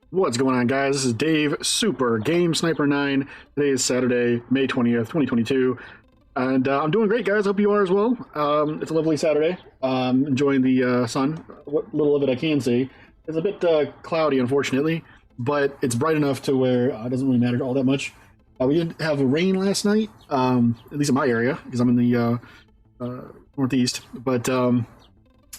What's going on, guys? This is Dave, Super Game Sniper 9. Today is Saturday, May 20th, 2022. And I'm doing great, guys. Hope you are as well. It's a lovely Saturday. Enjoying the sun. What little of it I can see. It's a bit cloudy, unfortunately, but it's bright enough to where it doesn't really matter all that much. We did have rain last night, at least in my area, because I'm in the Northeast. But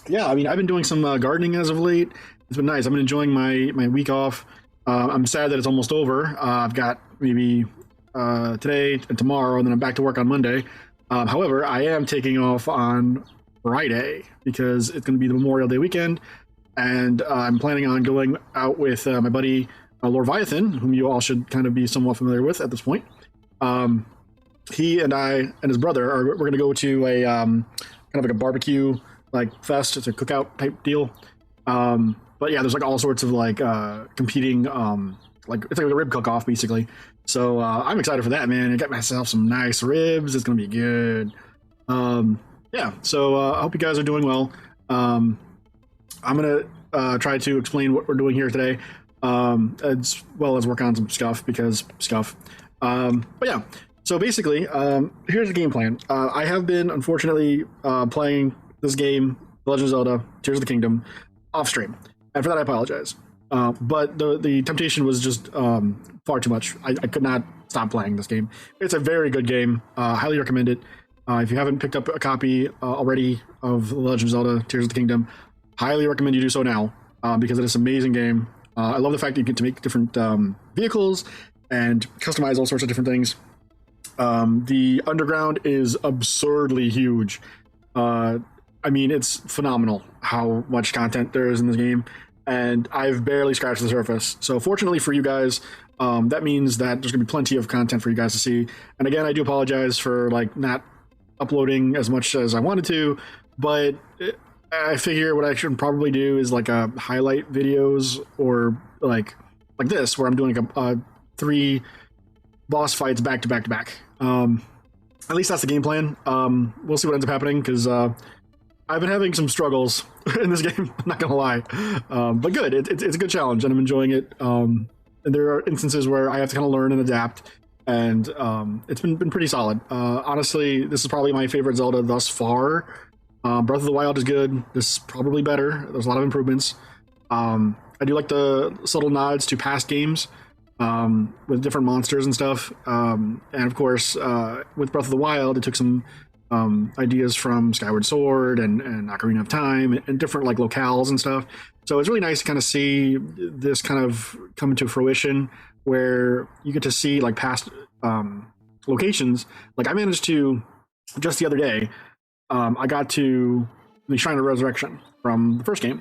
yeah, I mean, I've been doing some gardening as of late. It's been nice. I've been enjoying my week off. I'm sad that it's almost over. I've got maybe today and tomorrow, and then I'm back to work on Monday. However, I am taking off on Friday because it's going to be the Memorial Day weekend, and I'm planning on going out with my buddy Lord Viathan, whom you all should kind of be somewhat familiar with at this point. He and I and his brother we're going to go to a kind of like a barbecue like fest. It's a cookout type deal. But yeah, there's like all sorts of like competing like it's like a rib cook-off basically. So I'm excited for that, man. I got myself some nice ribs. It's gonna be good. Yeah, so I hope you guys are doing well. I'm gonna try to explain what we're doing here today, as well as work on some stuff because stuff. But yeah, so basically, here's the game plan. I have been unfortunately playing this game, The Legend of Zelda: Tears of the Kingdom, off stream, and for that I apologize. But the temptation was just far too much. I could not stop playing this game. It's a very good game. Highly recommend it. If you haven't picked up a copy already of The Legend of Zelda: Tears of the Kingdom, highly recommend you do so now because it is an amazing game. I love the fact that you get to make different vehicles and customize all sorts of different things. The underground is absurdly huge. I mean, it's phenomenal how much content there is in this game, and I've barely scratched the surface. So fortunately for you guys, that means that there's gonna be plenty of content for you guys to see. And again, I do apologize for like not uploading as much as I wanted to, but I figure what I should probably do is like highlight videos or like this, where I'm doing like a 3 boss fights back to back to back. At least that's the game plan. We'll see what ends up happening because I've been having some struggles in this game, I'm not gonna lie, but good. It's a good challenge, and I'm enjoying it. And there are instances where I have to kind of learn and adapt, and it's been pretty solid. Honestly, this is probably my favorite Zelda thus far. Breath of the Wild is good. This is probably better. There's a lot of improvements. I do like the subtle nods to past games with different monsters and stuff. And of course, with Breath of the Wild, it took some ideas from Skyward Sword and Ocarina of Time and different like locales and stuff. So it's really nice to kind of see this kind of come into fruition where you get to see like past locations. Like I managed to just the other day, I got to the Shrine of Resurrection from the first game,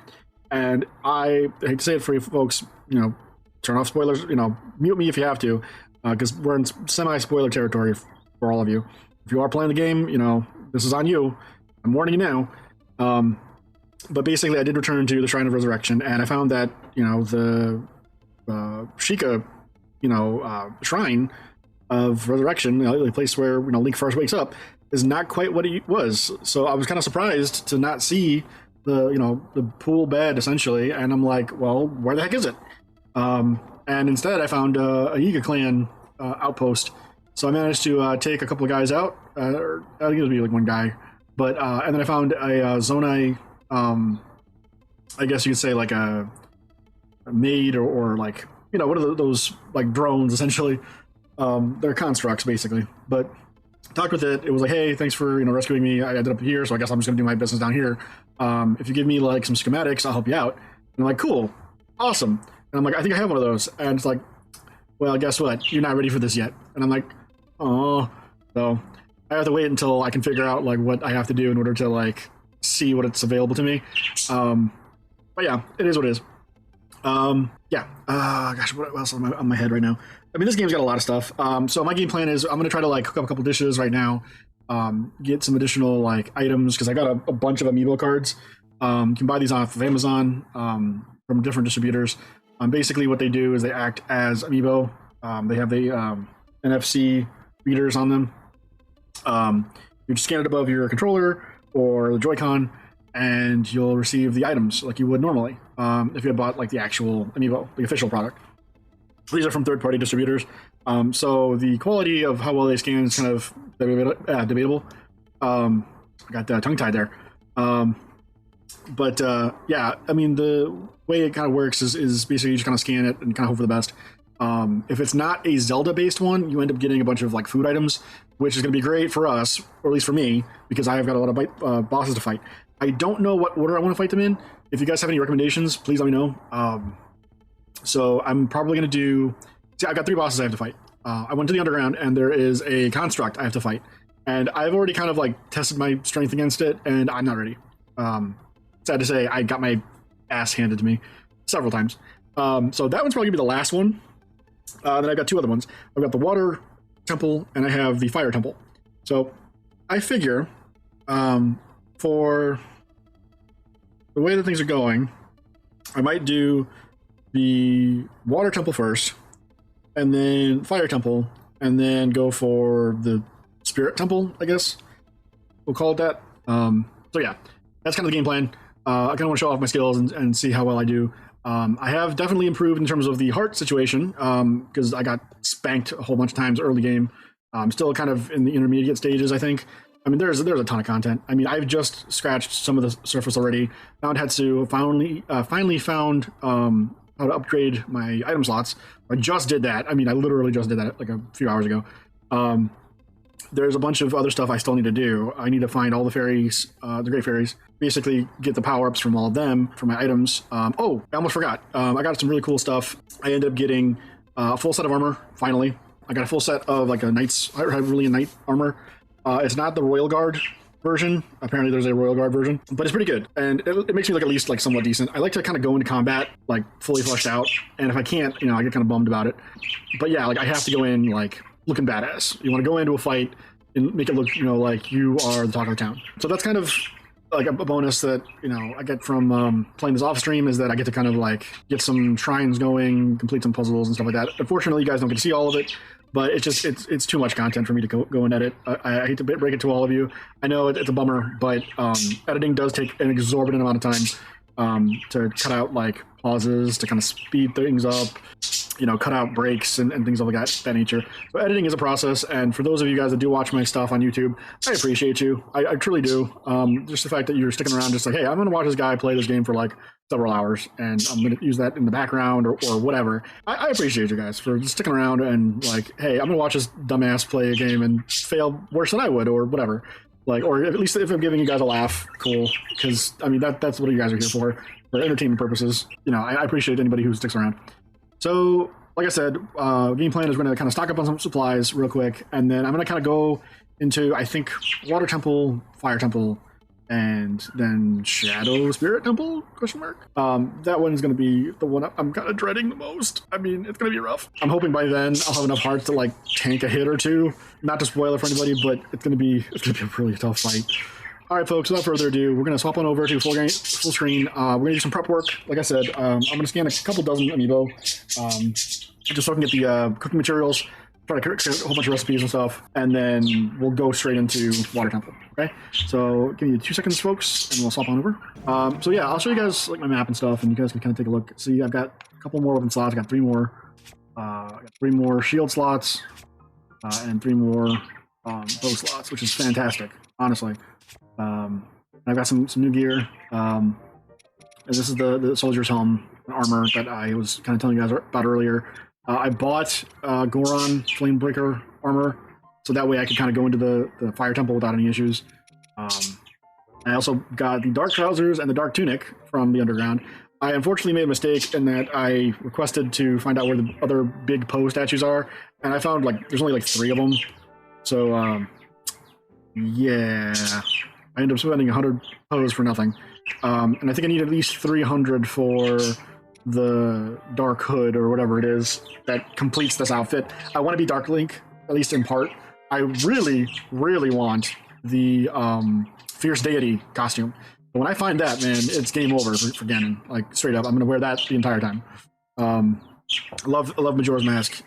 and I hate to say it for you folks, you know, turn off spoilers, you know, mute me if you have to, because we're in semi-spoiler territory for all of you. If you are playing the game, you know, this is on you. I'm warning you now. But basically, I did return to the Shrine of Resurrection, and I found that, you know, the Sheikah, you know, Shrine of Resurrection, you know, the place where, you know, Link first wakes up, is not quite what it was. So I was kind of surprised to not see the, you know, the pool bed, essentially. And I'm like, well, where the heck is it? And instead, I found a Yiga clan outpost. So I managed to take a couple of guys out. I think it was maybe like one guy, but and then I found a Zonai. I guess you could say like a maid or like, you know, what are those like drones essentially? They're constructs basically. But talked with it. It was like, hey, thanks for, you know, rescuing me. I ended up here, so I guess I'm just gonna do my business down here. If you give me like some schematics, I'll help you out. And I'm like, cool, awesome. And I'm like, I think I have one of those. And it's like, well, guess what? You're not ready for this yet. And I'm like, oh, so I have to wait until I can figure out like what I have to do in order to like see what it's available to me. But yeah, it is what it is. Yeah. Gosh, what else on my head right now? I mean, this game's got a lot of stuff. So my game plan is I'm gonna try to like cook up a couple dishes right now. Get some additional like items because I got a bunch of amiibo cards. You can buy these off of Amazon from different distributors. Basically, what they do is they act as amiibo. They have the NFC readers on them. You just scan it above your controller or the Joy-Con, and you'll receive the items like you would normally. if you had bought like the actual amiibo, the official product. These are from third-party distributors, so the quality of how well they scan is kind of debatable. I got tongue-tied there. But yeah, I mean, the way it kind of works is basically you just kind of scan it and kind of hope for the best. If it's not a Zelda-based one, you end up getting a bunch of like food items, which is going to be great for us, or at least for me, because I have got a lot of bosses to fight. I don't know what order I want to fight them in. If you guys have any recommendations, please let me know. So I'm probably going to do... See, I've got 3 bosses I have to fight. I went to the underground, and there is a construct I have to fight. And I've already kind of like tested my strength against it, and I'm not ready. Sad to say, I got my ass handed to me several times. So that one's probably going to be the last one. Then I've got 2 other ones. I've got the water temple, and I have the fire temple. So I figure for the way that things are going, I might do the water temple first, and then fire temple, and then go for the spirit temple, I guess we'll call it that. So yeah, that's kind of the game plan. I kind of want to show off my skills and see how well I do. I have definitely improved in terms of the heart situation, because I got spanked a whole bunch of times early game. I'm still kind of in the intermediate stages, I think. I mean, there's a ton of content. I mean, I've just scratched some of the surface already. Found Hetsu, finally found how to upgrade my item slots. I just did that. I mean, I literally just did that like a few hours ago. There's a bunch of other stuff I still need to do. I need to find all the fairies, the great fairies, basically get the power-ups from all of them for my items. Oh, I almost forgot. I got some really cool stuff. I ended up getting a full set of armor, finally. I got a full set of like a knight's, really a knight armor. It's not the Royal Guard version. Apparently there's a Royal Guard version, but it's pretty good. And it makes me look at least like somewhat decent. I like to kind of go into combat like fully fleshed out. And if I can't, I get kind of bummed about it. But yeah, like I have to go in like looking badass. You want to go into a fight and make it look, like you are the talk of the town. So that's kind of like a bonus that, I get from playing this off stream, is that I get to kind of like get some shrines going, complete some puzzles and stuff like that. Unfortunately, you guys don't get to see all of it, but it's too much content for me to go and edit. I hate to break it to all of you. I know it's a bummer, but editing does take an exorbitant amount of time to cut out like pauses, to kind of speed things up, cut out breaks and things of that nature. So editing is a process, and for those of you guys that do watch my stuff on YouTube, I appreciate you. I truly do. Just the fact that you're sticking around, just like, hey, I'm going to watch this guy play this game for like several hours, and I'm going to use that in the background or whatever. I appreciate you guys for just sticking around and like, hey, I'm going to watch this dumbass play a game and fail worse than I would, or whatever. Like, or at least if I'm giving you guys a laugh, cool. Because I mean, that's what you guys are here for entertainment purposes. I appreciate anybody who sticks around. So, like I said, game plan is going to kind of stock up on some supplies real quick, and then I'm going to kind of go into, I think, Water Temple, Fire Temple, and then Shadow Spirit Temple, question mark. That one is going to be the one I'm kind of dreading the most. I mean, it's going to be rough. I'm hoping by then I'll have enough hearts to like tank a hit or two. Not to spoil it for anybody, but it's going to be a really tough fight. All right, folks, without further ado, we're going to swap on over to full screen. We're going to do some prep work. Like I said, I'm going to scan a couple dozen amiibo, just so I can get the cooking materials, try to create a whole bunch of recipes and stuff, and then we'll go straight into Water Temple, okay? So give me 2 seconds, folks, and we'll swap on over. So yeah, I'll show you guys like my map and stuff, and you guys can kind of take a look. See, I've got a couple more open slots. I got 3 more. I got 3 more shield slots, and 3 more bow slots, which is fantastic, honestly. I've got some new gear. And this is the soldier's helm and armor that I was kind of telling you guys about earlier. I bought Goron Flamebreaker armor, so that way I could kind of go into the Fire Temple without any issues. I also got the Dark Trousers and the Dark Tunic from the Underground. I unfortunately made a mistake in that I requested to find out where the other big Poe statues are, and I found like there's only like 3 of them. So yeah, I ended up spending 100 Poes for nothing. And I think I need at least 300 for the Dark Hood or whatever it is that completes this outfit. I want to be Dark Link, at least in part. I really, really want the Fierce Deity costume. But when I find that, man, it's game over for Ganon. Like, straight up, I'm going to wear that the entire time. I love Majora's Mask.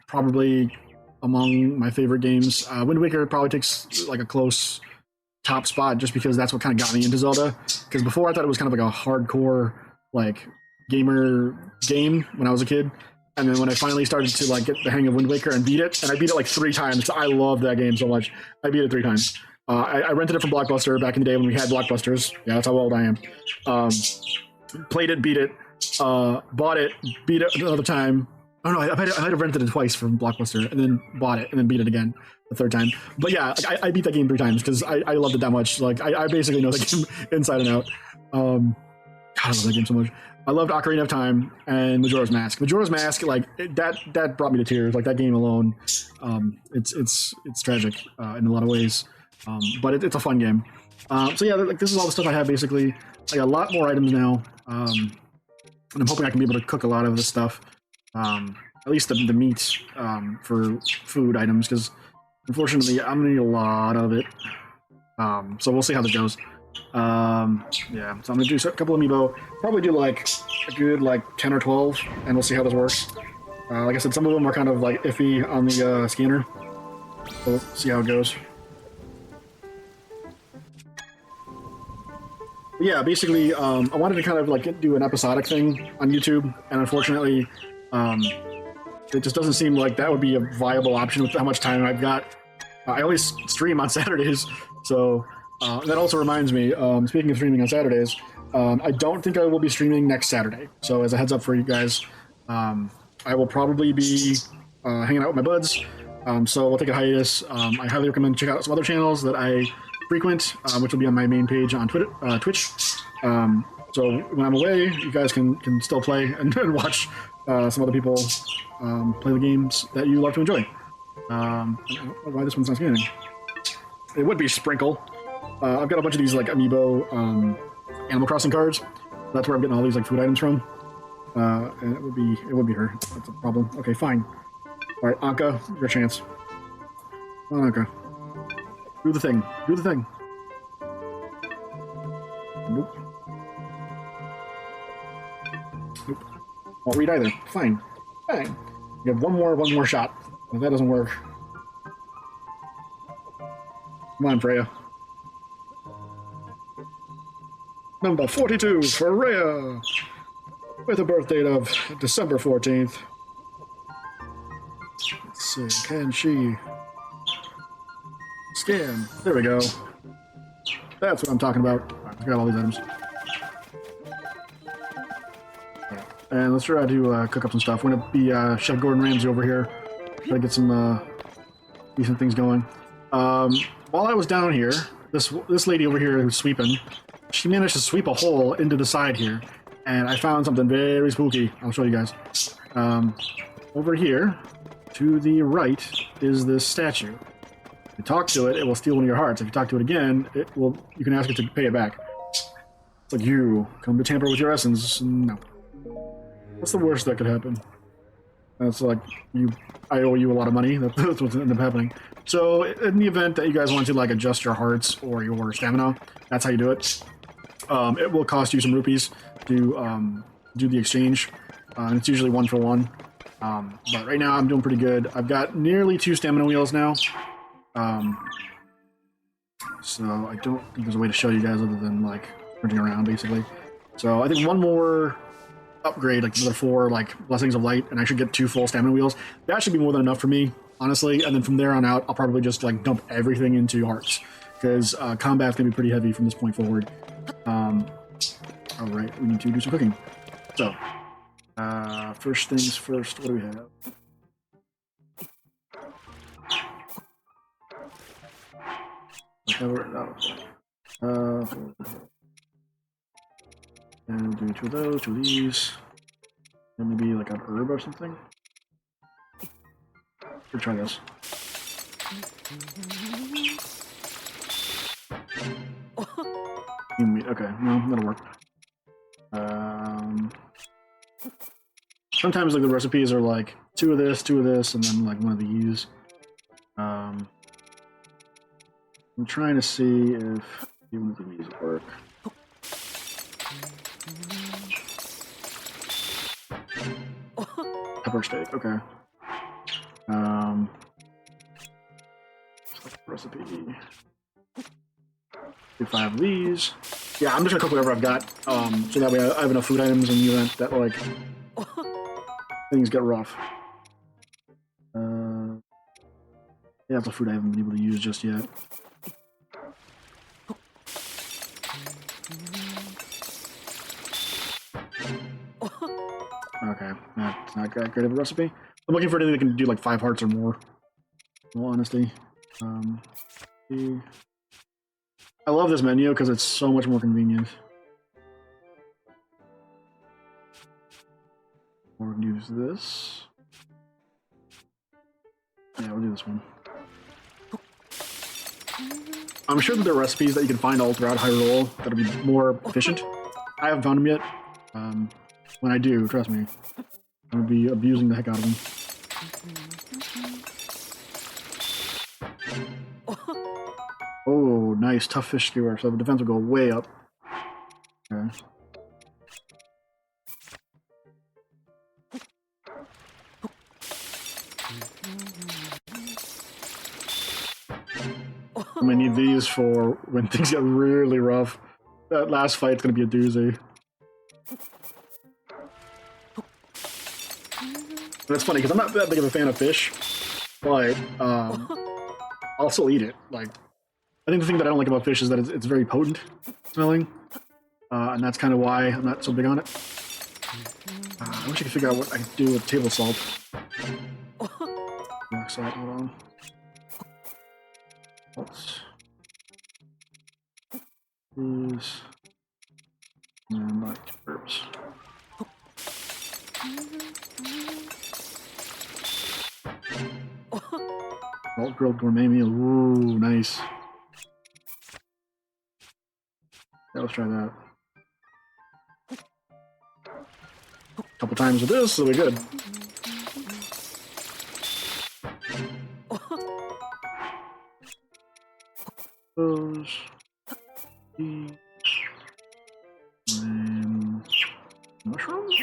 Probably among my favorite games. Wind Waker probably takes like a close top spot just because that's what kind of got me into Zelda. Because before I thought it was kind of like a hardcore like game when I was a kid. And then when I finally started to like get the hang of Wind Waker and beat it, and I beat it like 3 times. I love that game so much. I beat it 3 times. I rented it from Blockbuster back in the day when we had Blockbusters. Yeah, that's how old I am. Played it, beat it, bought it, beat it another time. Oh no, I might have rented it twice from Blockbuster, and then bought it, and then beat it again the 3rd time. But yeah, I beat that game 3 times because I loved it that much. Like I basically know the game inside and out. God, I love that game so much. I loved Ocarina of Time and Majora's Mask. Majora's Mask, like that brought me to tears. Like that game alone, it's tragic in a lot of ways, but it's a fun game. So yeah, like this is all the stuff I have basically. I got a lot more items now, and I'm hoping I can be able to cook a lot of this stuff. At least the meat for food items, because unfortunately I'm gonna need a lot of it. So we'll see how this goes. Yeah, so I'm gonna do a couple of amiibo, probably do like a good like 10 or 12, and we'll see how this works. Like I said, some of them are kind of like iffy on the scanner, so we'll see how it goes. But yeah, basically, I wanted to kind of like do an episodic thing on YouTube, and unfortunately, it just doesn't seem like that would be a viable option with how much time I've got. I always stream on Saturdays, so that also reminds me, speaking of streaming on Saturdays, I don't think I will be streaming next Saturday. So as a heads up for you guys, I will probably be hanging out with my buds, so we'll take a hiatus. I highly recommend check out some other channels that I frequent, which will be on my main page on Twitch. So when I'm away, you guys can still play and watch some other people play the games that you love to enjoy. I don't know why this one's not scanning. It would be Sprinkle. I've got a bunch of these like amiibo Animal Crossing cards. That's where I'm getting all these like food items from. And it would be her. That's a problem. Okay, fine. All right, Anka, your chance. Come on, Anka. Do the thing. Do the thing. Nope. Nope. Won't read either. Fine. Fine. You have one more shot. If that doesn't work. Come on, Freya. Number 42 for Rhea, with a birth date of December 14th. Let's see, can she scan? There we go. That's what I'm talking about. I got all these items. And let's try to cook up some stuff. We're gonna be Chef Gordon Ramsay over here. Try to get some decent things going. While I was down here, this lady over here who's sweeping, she managed to sweep a hole into the side here, and I found something very spooky. I'll show you guys. Over here, to the right, is this statue. If you talk to it, it will steal one of your hearts. If you talk to it again, you can ask it to pay it back. It's like, you come to tamper with your essence. No. What's the worst that could happen? That's like, I owe you a lot of money. That's what's ended up happening. So in the event that you guys want to like adjust your hearts or your stamina, that's how you do it. It will cost you some rupees to do the exchange. It's usually 1 for 1. But right now I'm doing pretty good. I've got nearly 2 stamina wheels now. So I don't think there's a way to show you guys other than like printing around basically. So I think one more upgrade, like another 4 like Blessings of Light, and I should get 2 full stamina wheels. That should be more than enough for me, honestly. And then from there on out, I'll probably just like dump everything into hearts, because combat's gonna be pretty heavy from this point forward. All right, we need to do some cooking. So first things first, what do we have? And do 2 of those, 2 of these, and maybe like an herb or something. We'll try this. Okay, well, that'll work. Sometimes like the recipes are like 2 of this, and then like 1 of these. I'm trying to see if even of these work. Pepper steak, okay. Recipe. Do 5 of these. Yeah, I'm just gonna cook whatever I've got, so that way I have enough food items in the event that like things get rough. Yeah, that's a food I haven't been able to use just yet. Okay, that's not great of a recipe. I'm looking for anything that can do like 5 hearts or more. In all honesty, I love this menu because it's so much more convenient. Or we can use this. Yeah, we'll do this one. I'm sure that there are recipes that you can find all throughout Hyrule that'll be more efficient. I haven't found them yet. When I do, trust me, I'm gonna be abusing the heck out of them. Oh, nice. Tough fish skewer, so the defense will go way up. Okay. I'm gonna need these for when things get really rough. That last fight's gonna be a doozy. And it's funny, because I'm not that big of a fan of fish, but I'll still eat it. Like, I think the thing that I don't like about fish is that it's very potent smelling, and that's kind of why I'm not so big on it. I wish I could figure out what I could do with table salt. Rock salt, hold on. Salts. These. And like herbs. Salt grilled gourmet meal. Ooh, nice. Yeah, let's try that. A couple times with this, it'll be good. Those. These. And mushrooms?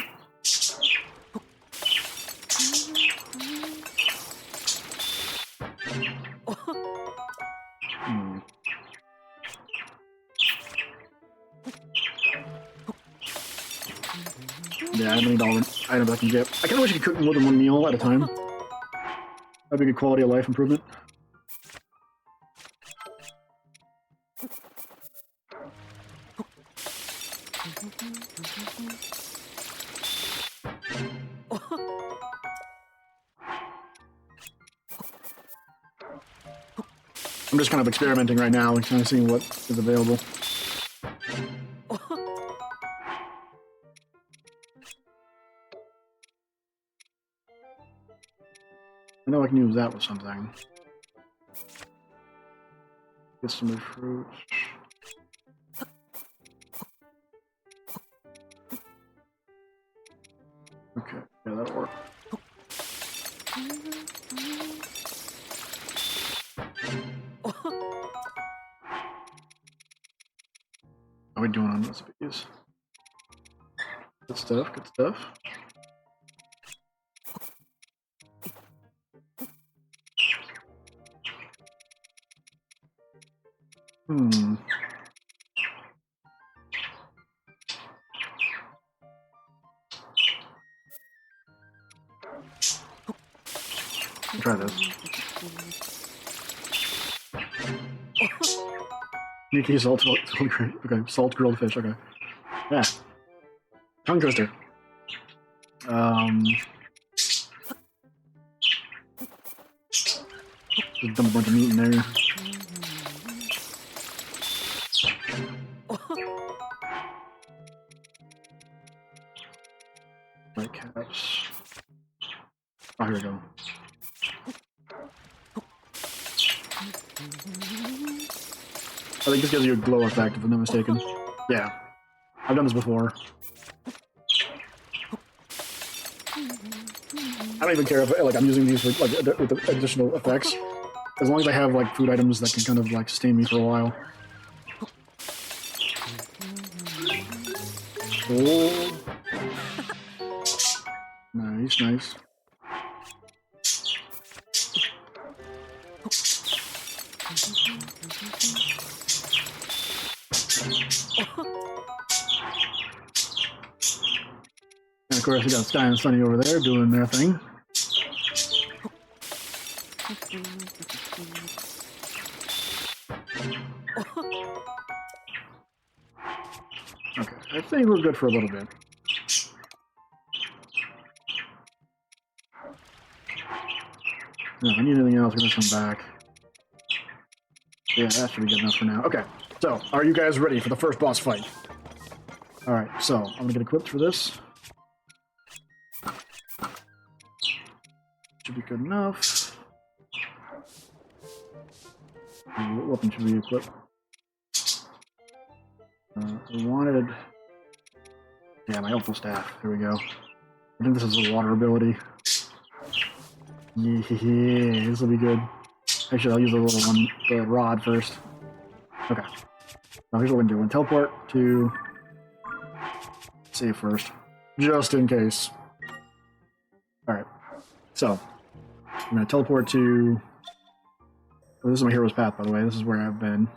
Yeah, I need all the items I can get. I kind of wish I could cook more than one meal at a time. That'd be a good quality of life improvement. I'm just kind of experimenting right now and kind of seeing what is available. I know I can use that with something. Get some new fruit. Okay, yeah, that'll work. How are we doing on recipes? Good stuff, good stuff. Try this. Sneaky salt, okay, salt grilled fish, okay. Yeah. Tongue twister. Just dump a bunch of meat in there. White caps. Oh, here we go. I think this gives you a glow effect, if I'm not mistaken. Yeah. I've done this before. I don't even care if like I'm using these for like with the additional effects. As long as I have like food items that can kind of like sustain me for a while. Oh. Nice, nice. of course, we got Sky and Sunny over there doing their thing. Okay, I think we're good for a little bit. If I need anything else, I'm gonna come back. Yeah, that should be good enough for now. Okay, so are you guys ready for the first boss fight? Alright, so I'm gonna get equipped for this. Should be good enough. What weapon should we equip? I wanted... Yeah, my helpful staff. Here we go. I think this is a water ability. Yeah, this will be good. Actually, I'll use the little one, the rod first. Okay. Now here's what we're going to do. We're going to teleport to... Save first. Just in case. Alright. So, I'm going to teleport to... Oh, this is my hero's path, by the way. This is where I've been.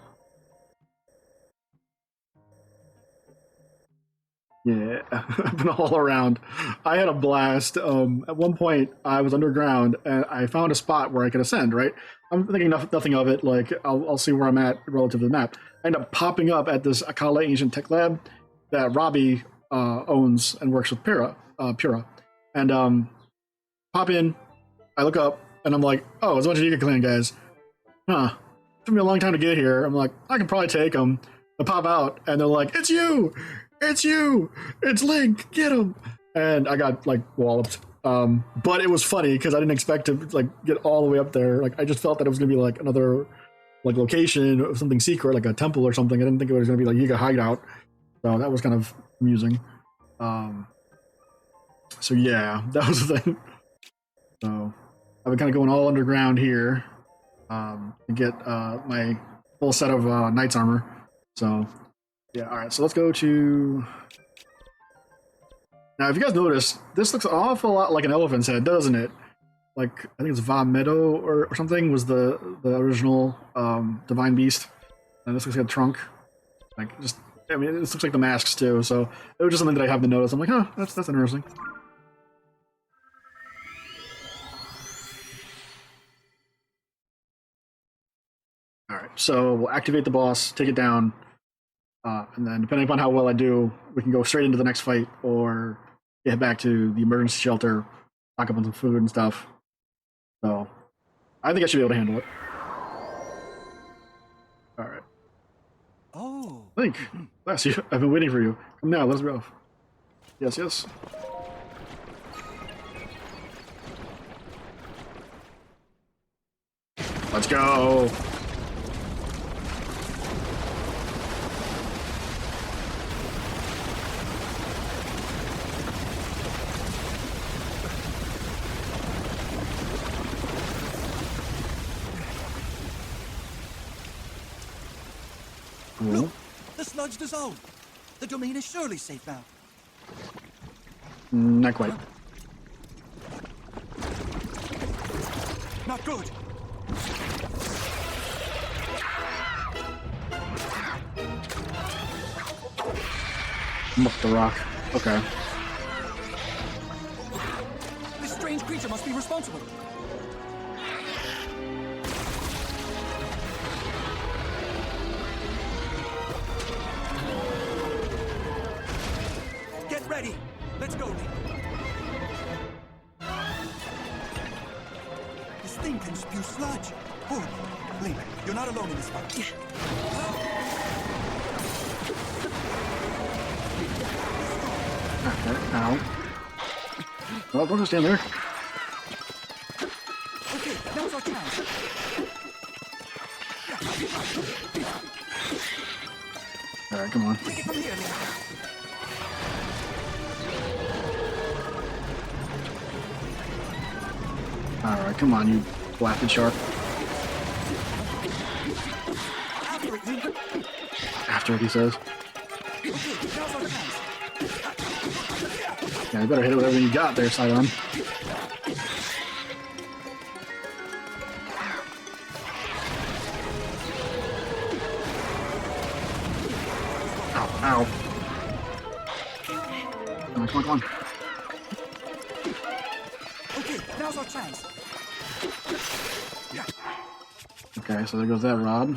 Yeah, I've been all around. I had a blast. At one point, I was underground, and I found a spot where I could ascend, right? I'm thinking nothing of it, like, I'll see where I'm at relative to the map. I end up popping up at this Akala Ancient Tech Lab that Robbie owns and works with Pura. And pop in, I look up, and I'm like, oh, it's a bunch of Nika Clan guys. Huh. Took me a long time to get here. I'm like, I can probably take them. I pop out, and they're like, it's you! It's you! It's Link! Get him! And I got, like, walloped. But it was funny, because I didn't expect to, like, get all the way up there. Like, I just felt that it was going to be, like, another, like, location or something secret, like a temple or something. I didn't think it was going to be, like, Yiga hideout. So that was kind of amusing. So, yeah, that was the thing. So, I've been kind of going all underground here to get my full set of Knight's armor. So... Yeah, alright, so let's go to... Now, if you guys notice, this looks an awful lot like an elephant's head, doesn't it? Like, I think it's Va Meadow or something was the original Divine Beast. And this looks like a trunk. Like, just, I mean, this looks like the masks too, so it was just something that I happened to notice. I'm like, huh, that's interesting. Alright, so we'll activate the boss, take it down. And then, depending upon how well I do, we can go straight into the next fight, or get back to the emergency shelter, stock up on some food and stuff. So, I think I should be able to handle it. All right. Oh. Link, bless you. I've been waiting for you. Come now, let's go. Yes, yes. Let's go. Look, the sludge dissolved. The domain is surely safe now. Not quite. Not good. Muck the rock. Okay. This strange creature must be responsible. Get ready. Let's go, Link. This thing can spew sludge. Horrible. Link, you're not alone in this fight. Ow. Well, don't just stand there. Okay, now's our chance. Alright, come on. Take it from here, Link. Alright, come on, you blasted shark. After it, Link. After it, he says. Okay, now's our chance. Yeah, you better hit it with everything you got there, Sidon. Ow, ow. Come on, come on, come on. Okay, now's our chance. Okay, so there goes that rod.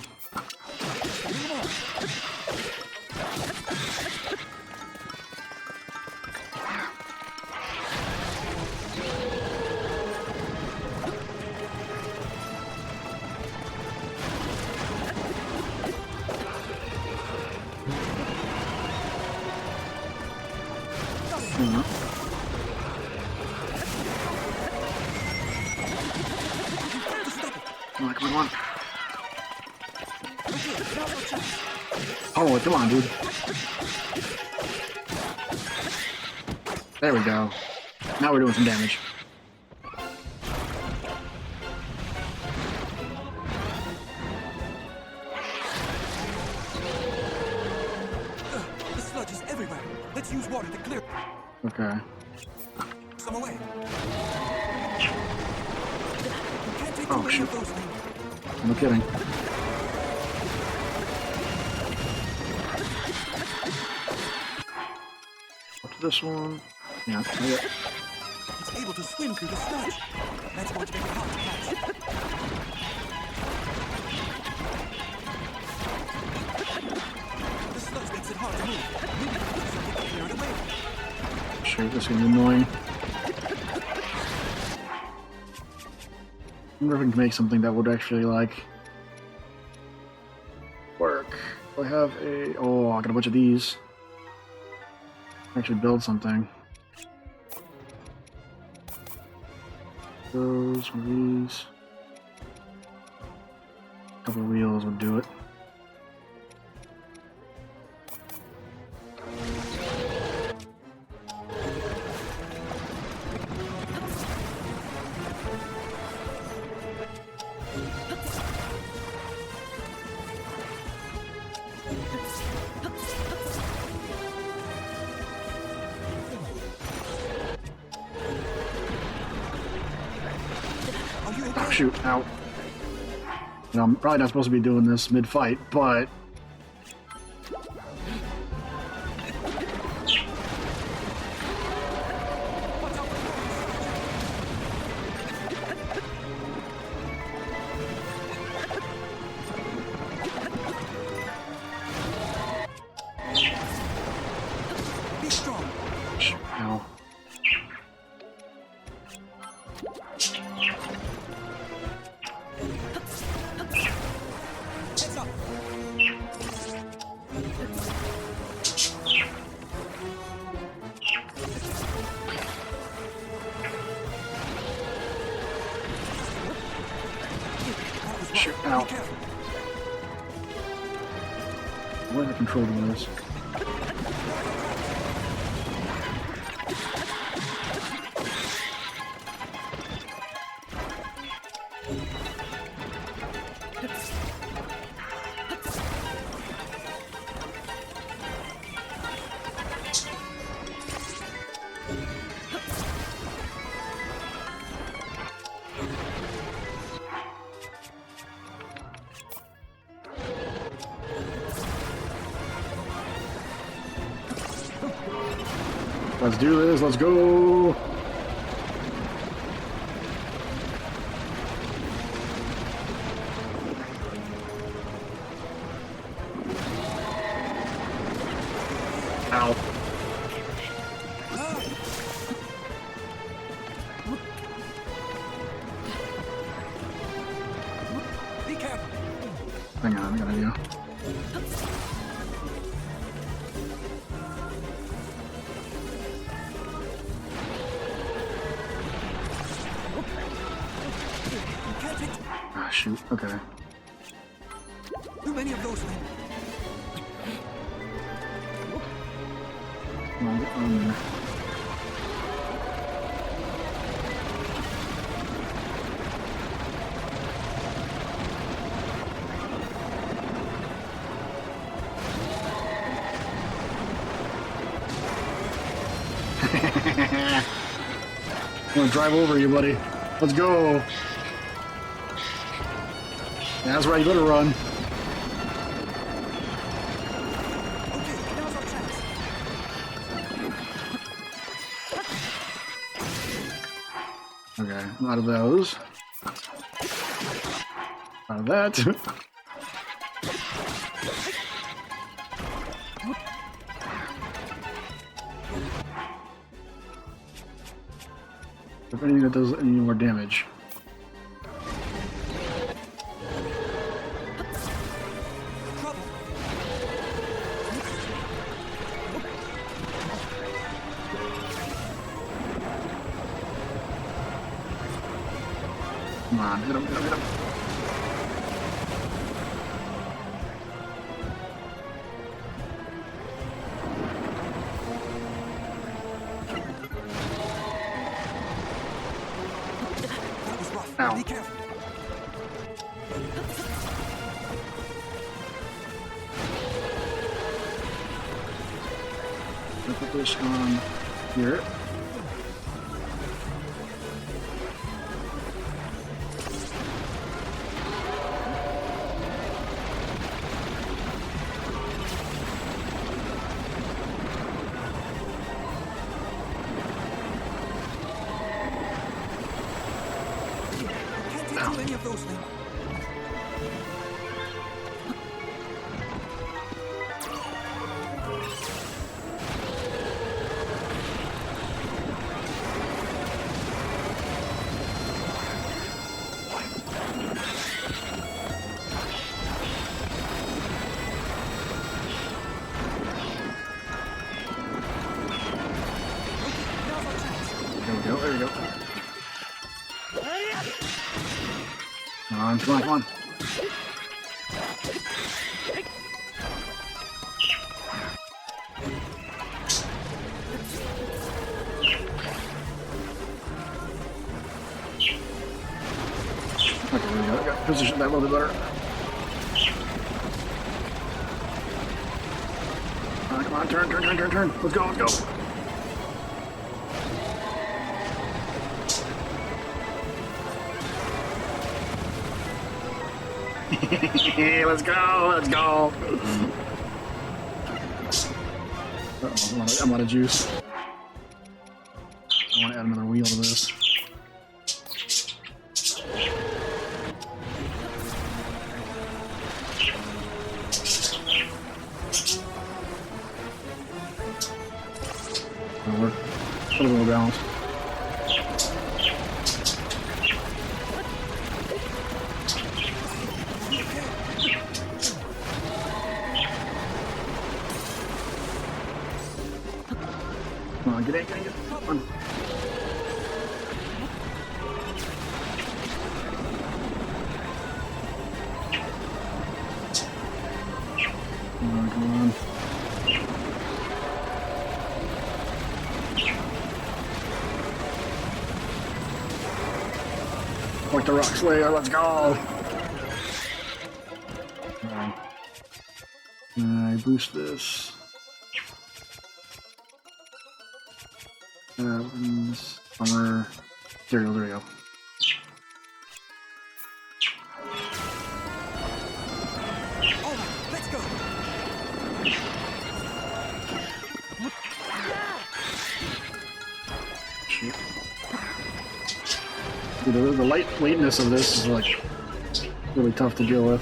Come on. Oh, come on, dude. There we go. Now we're doing some damage. The sludge is everywhere. Let's use water to clear Okay. some away. You can't take too Oh, many shoot. of those things. No kidding. Up to this one. Yeah, It's able to swim through the sludge. That's going to make it hard to catch. The sludge makes it hard to move. We need to do something to clear it away. Shoot, this is gonna be annoying. I wonder if we can make something that would actually, like, work. I have a... Oh, I got a bunch of these. Actually build something. Those, one of these. A couple of wheels would do it. Are you Oh, okay? shoot, ow. You know, I'm probably not supposed to be doing this mid-fight, but... Be strong. Shoot, ow. Heads up. That was Shoot, wrong. ow. Be careful. Where are the control wheels? Let's do this, let's go! Ow. Be careful. Hang on, I got an idea. You can't take Ah, shoot, okay. too many of those things. Come on, get on there. I'm gonna drive over you, buddy. Let's go. Yeah, that's right, you better run. Okay, now's our chance. Okay, a lot of those. A lot of that. If anything that does any more damage. Trouble. Come on, hit him, hit him, hit him. That was rough. Ow. Be careful. I'll put this on here. Can't take any of those now. Now's our chance. There we go, there we go. Come on, come on, come on. Okay, there we go. I got positioned that a little bit better. Come on, turn, turn, turn, turn, turn. Let's go, let's go. Let's go, let's go. Uh-oh, I'm out of juice. I want to add another wheel to this. That'll work. A little more balance. Come on, get in, get in, get in. Come on. Come on, come on. Like the rock slayer, let's go! Alright. I boost this. Armor. There we go, there we go. All right, let's go. Shoot. Dude, the lightweightness of this is like really tough to deal with.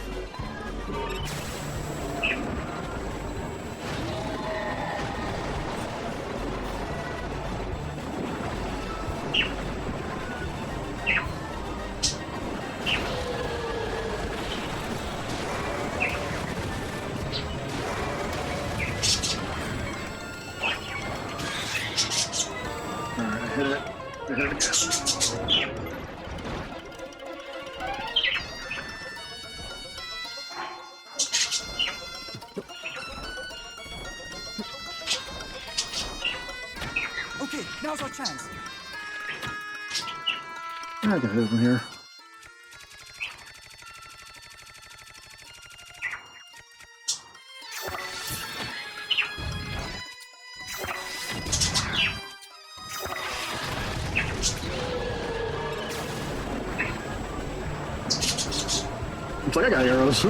Alright, I hit it. I hit it again. Okay, now's our chance. I can hit it from here. Looks like I got arrows.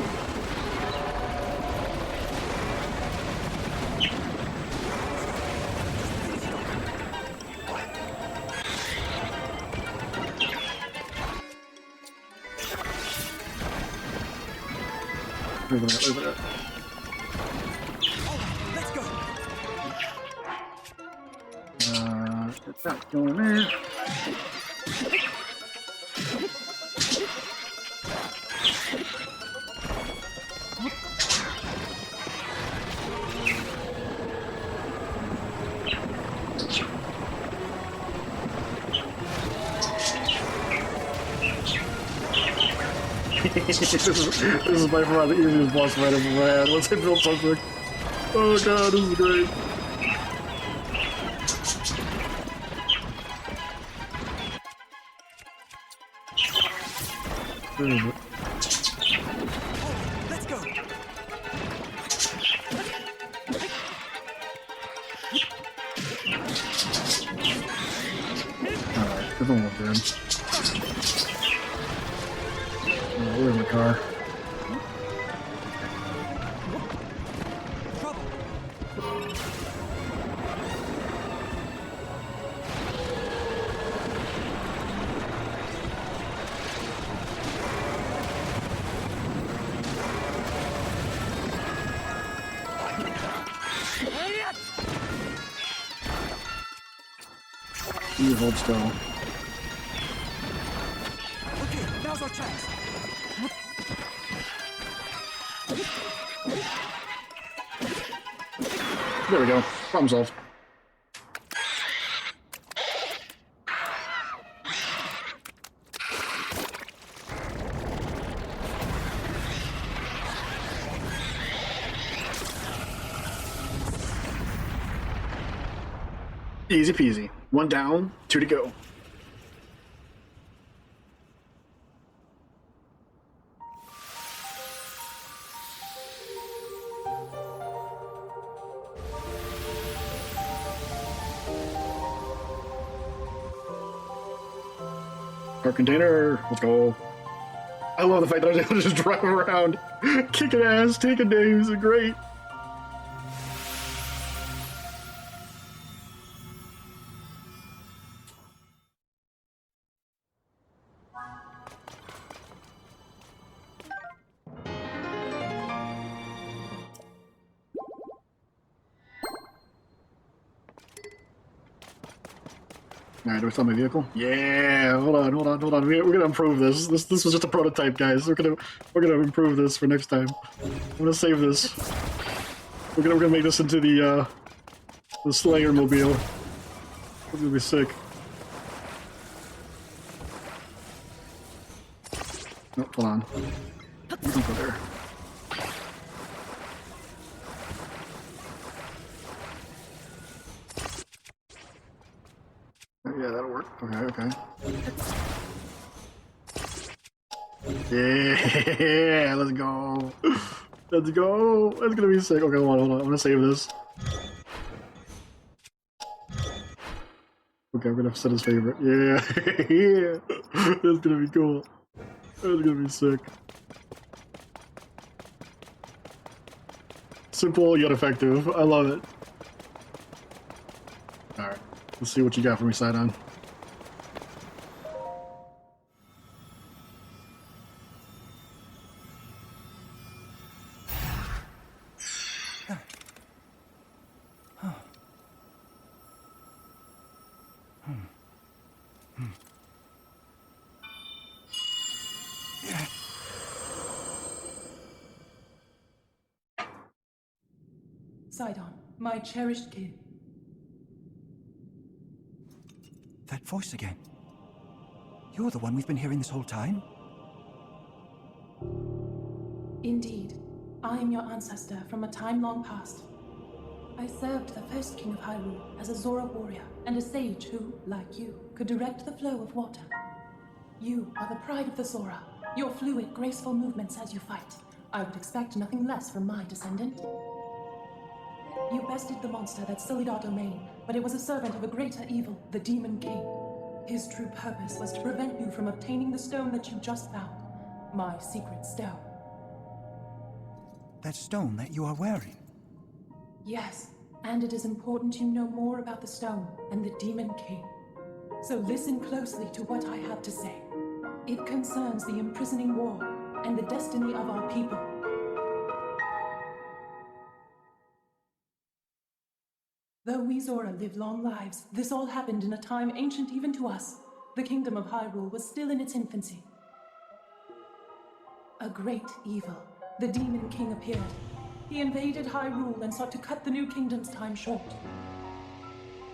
Where's it at? Where's it at? Let's go. Get that going there. this is by far the easiest boss fight I've ever had. Once I built something. Oh god, this is great. Where is it? Let's go. Alright, this one look good. Where's my car? Trouble. You hold still. Okay, now's our chance. There we go. Problem solved. Easy peasy. One down, two to go. Our container, let's go. I love the fact that I was able to just drive around, kicking ass, taking names, great. Alright, do we sell my vehicle? Yeah, hold on. We're gonna improve this. This was just a prototype, guys. We're gonna improve this for next time. I'm gonna save this. We're gonna make this into the Slayer mobile. It's gonna be sick. Nope, hold on. You can go there. Yeah, that'll work. Okay. Yeah, let's go. Let's go. That's gonna be sick. Okay, hold on. I'm gonna save this. Okay, I'm gonna set his favorite. Yeah, yeah. That's gonna be cool. That's gonna be sick. Simple yet effective. I love it. Alright, let's see what you got for me, Sidon. Sidon, my cherished kin. That voice again. You're the one we've been hearing this whole time? Indeed, I am your ancestor from a time long past. I served the first king of Hyrule as a Zora warrior and a sage who, like you, could direct the flow of water. You are the pride of the Zora, your fluid, graceful movements as you fight. I would expect nothing less from my descendant. You bested the monster that sullied our domain, but it was a servant of a greater evil, the Demon King. His true purpose was to prevent you from obtaining the stone that you just found, my secret stone. That stone that you are wearing? Yes, and it is important you know more about the stone and the Demon King. So listen closely to what I have to say. It concerns the imprisoning war and the destiny of our people. Though we Zora live long lives, this all happened in a time ancient even to us. The kingdom of Hyrule was still in its infancy. A great evil, the Demon King, appeared. He invaded Hyrule and sought to cut the new kingdom's time short.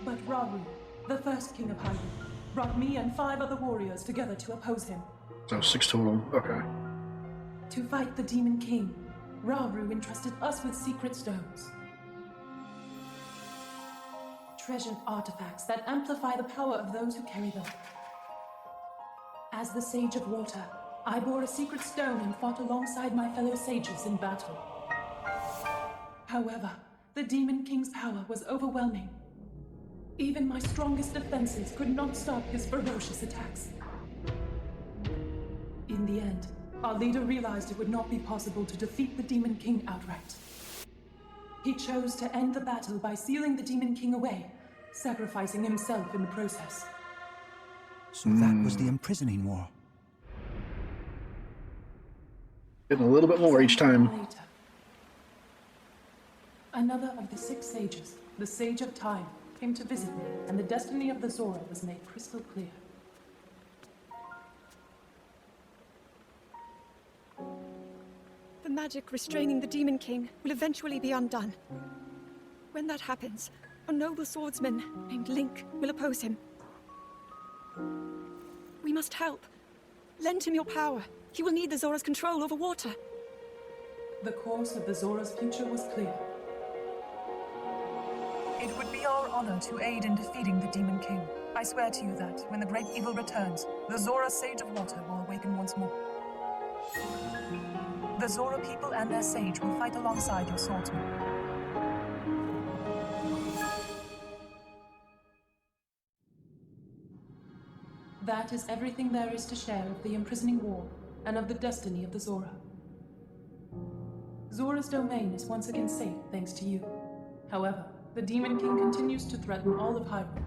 But Rauru, the first king of Hyrule, brought me and 5 other warriors together to oppose him. So 6 total. Okay. To fight the Demon King, Rauru entrusted us with secret stones. Treasured artifacts that amplify the power of those who carry them. As the Sage of Water, I bore a secret stone and fought alongside my fellow sages in battle. However, the Demon King's power was overwhelming. Even my strongest defenses could not stop his ferocious attacks. In the end, our leader realized it would not be possible to defeat the Demon King outright. He chose to end the battle by sealing the Demon King away, sacrificing himself in the process. So that was the imprisoning war. Getting a little bit more each time. Later, another of the 6 sages, the Sage of Time, came to visit me, and the destiny of the Zora was made crystal clear. The magic restraining the Demon King will eventually be undone. When that happens, a noble swordsman named Link will oppose him. We must help. Lend him your power. He will need the Zora's control over water. The course of the Zora's future was clear. It would be our honor to aid in defeating the Demon King. I swear to you that, when the great evil returns, the Zora Sage of Water will awaken once more. The Zora people and their sage will fight alongside your swordsman. That is everything there is to share of the imprisoning war and of the destiny of the Zora. Zora's domain is once again safe thanks to you. However, the Demon King continues to threaten all of Hyrule.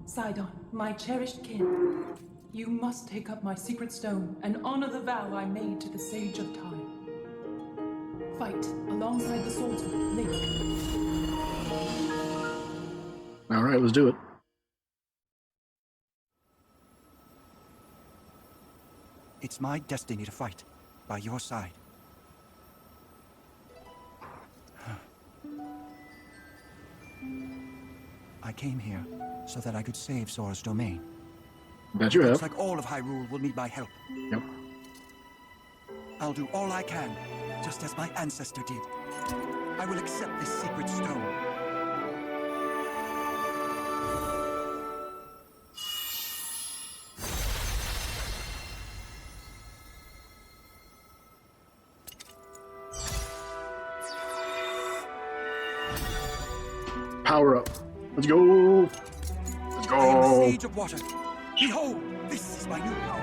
Sidon, my cherished kin, you must take up my secret stone and honor the vow I made to the Sage of Time. Fight alongside the swordsman, Link. All right, let's do it. It's my destiny to fight by your side. I came here so that I could save Zora's domain. Bet you have. Looks like all of Hyrule will need my help. Yep. I'll do all I can, just as my ancestor did. I will accept this secret stone. Power up. Let's go. Let's I am the go. Sage of Water. Behold, this is my new power.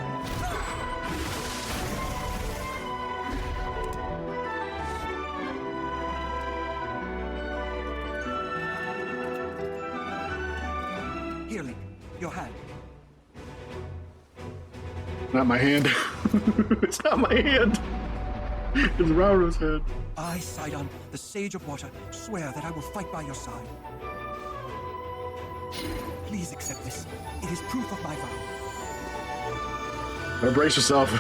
Here, Link, your hand. Not my hand. It's not my hand. It's Rauru's hand. I, Sidon, the Sage of Water, swear that I will fight by your side. Please accept this. It is proof of my vow. Better brace yourself.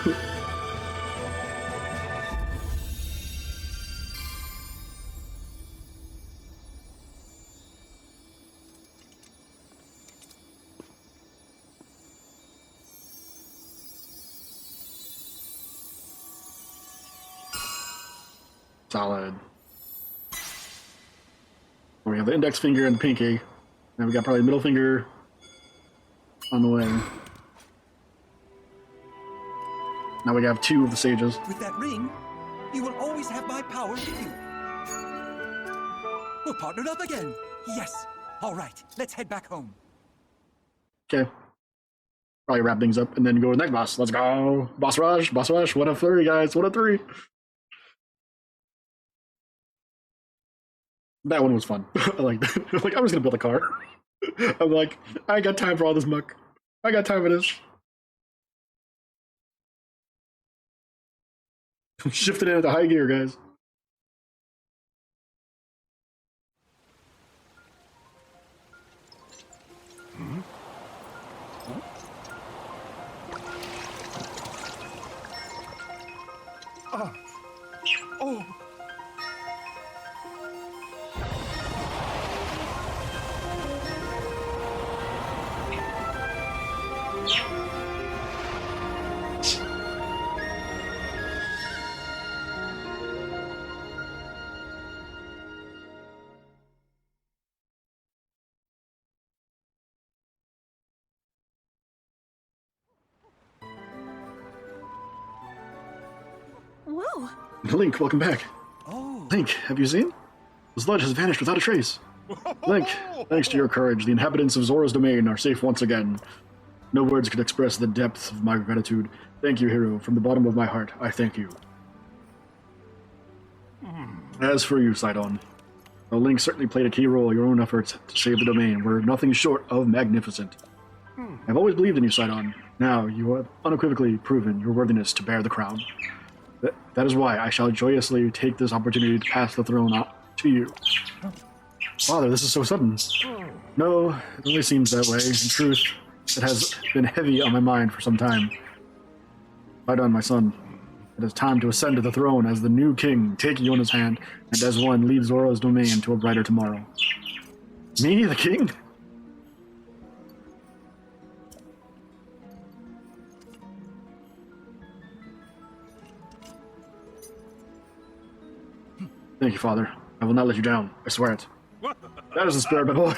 Solid. We have the index finger and the pinky. Now we got probably middle finger on the way. Now we have 2 of the sages. With that ring, you will always have my power with you. We're partnered up again. Yes. All right, let's head back home. Okay. Probably wrap things up and then go to the next boss. Let's go. Boss rush. Boss rush. 1 of 3, guys. 1 of 3. That one was fun. I like that. I'm like, I'm just gonna build a car. I'm like, I ain't got time for all this muck. I got time for this. Shifted it into high gear, guys. now? Link, welcome back. Oh. Link, have you seen? The sludge has vanished without a trace. Link, thanks to your courage, the inhabitants of Zora's domain are safe once again. No words can express the depth of my gratitude. Thank you, hero. From the bottom of my heart, I thank you. As for you, Sidon, well, Link certainly played a key role in your own efforts to save the domain were nothing short of magnificent. I've always believed in you, Sidon. Now, you have unequivocally proven your worthiness to bear the crown. That is why I shall joyously take this opportunity to pass the throne out to you. Father, this is so sudden. No, it only seems that way. In truth, it has been heavy on my mind for some time. Sidon, my son, it is time to ascend to the throne as the new king, take Yona's hand, and as one lead Zora's domain to a brighter tomorrow. Me, the king? Thank you, Father. I will not let you down. I swear it. That is the spirit, my boy.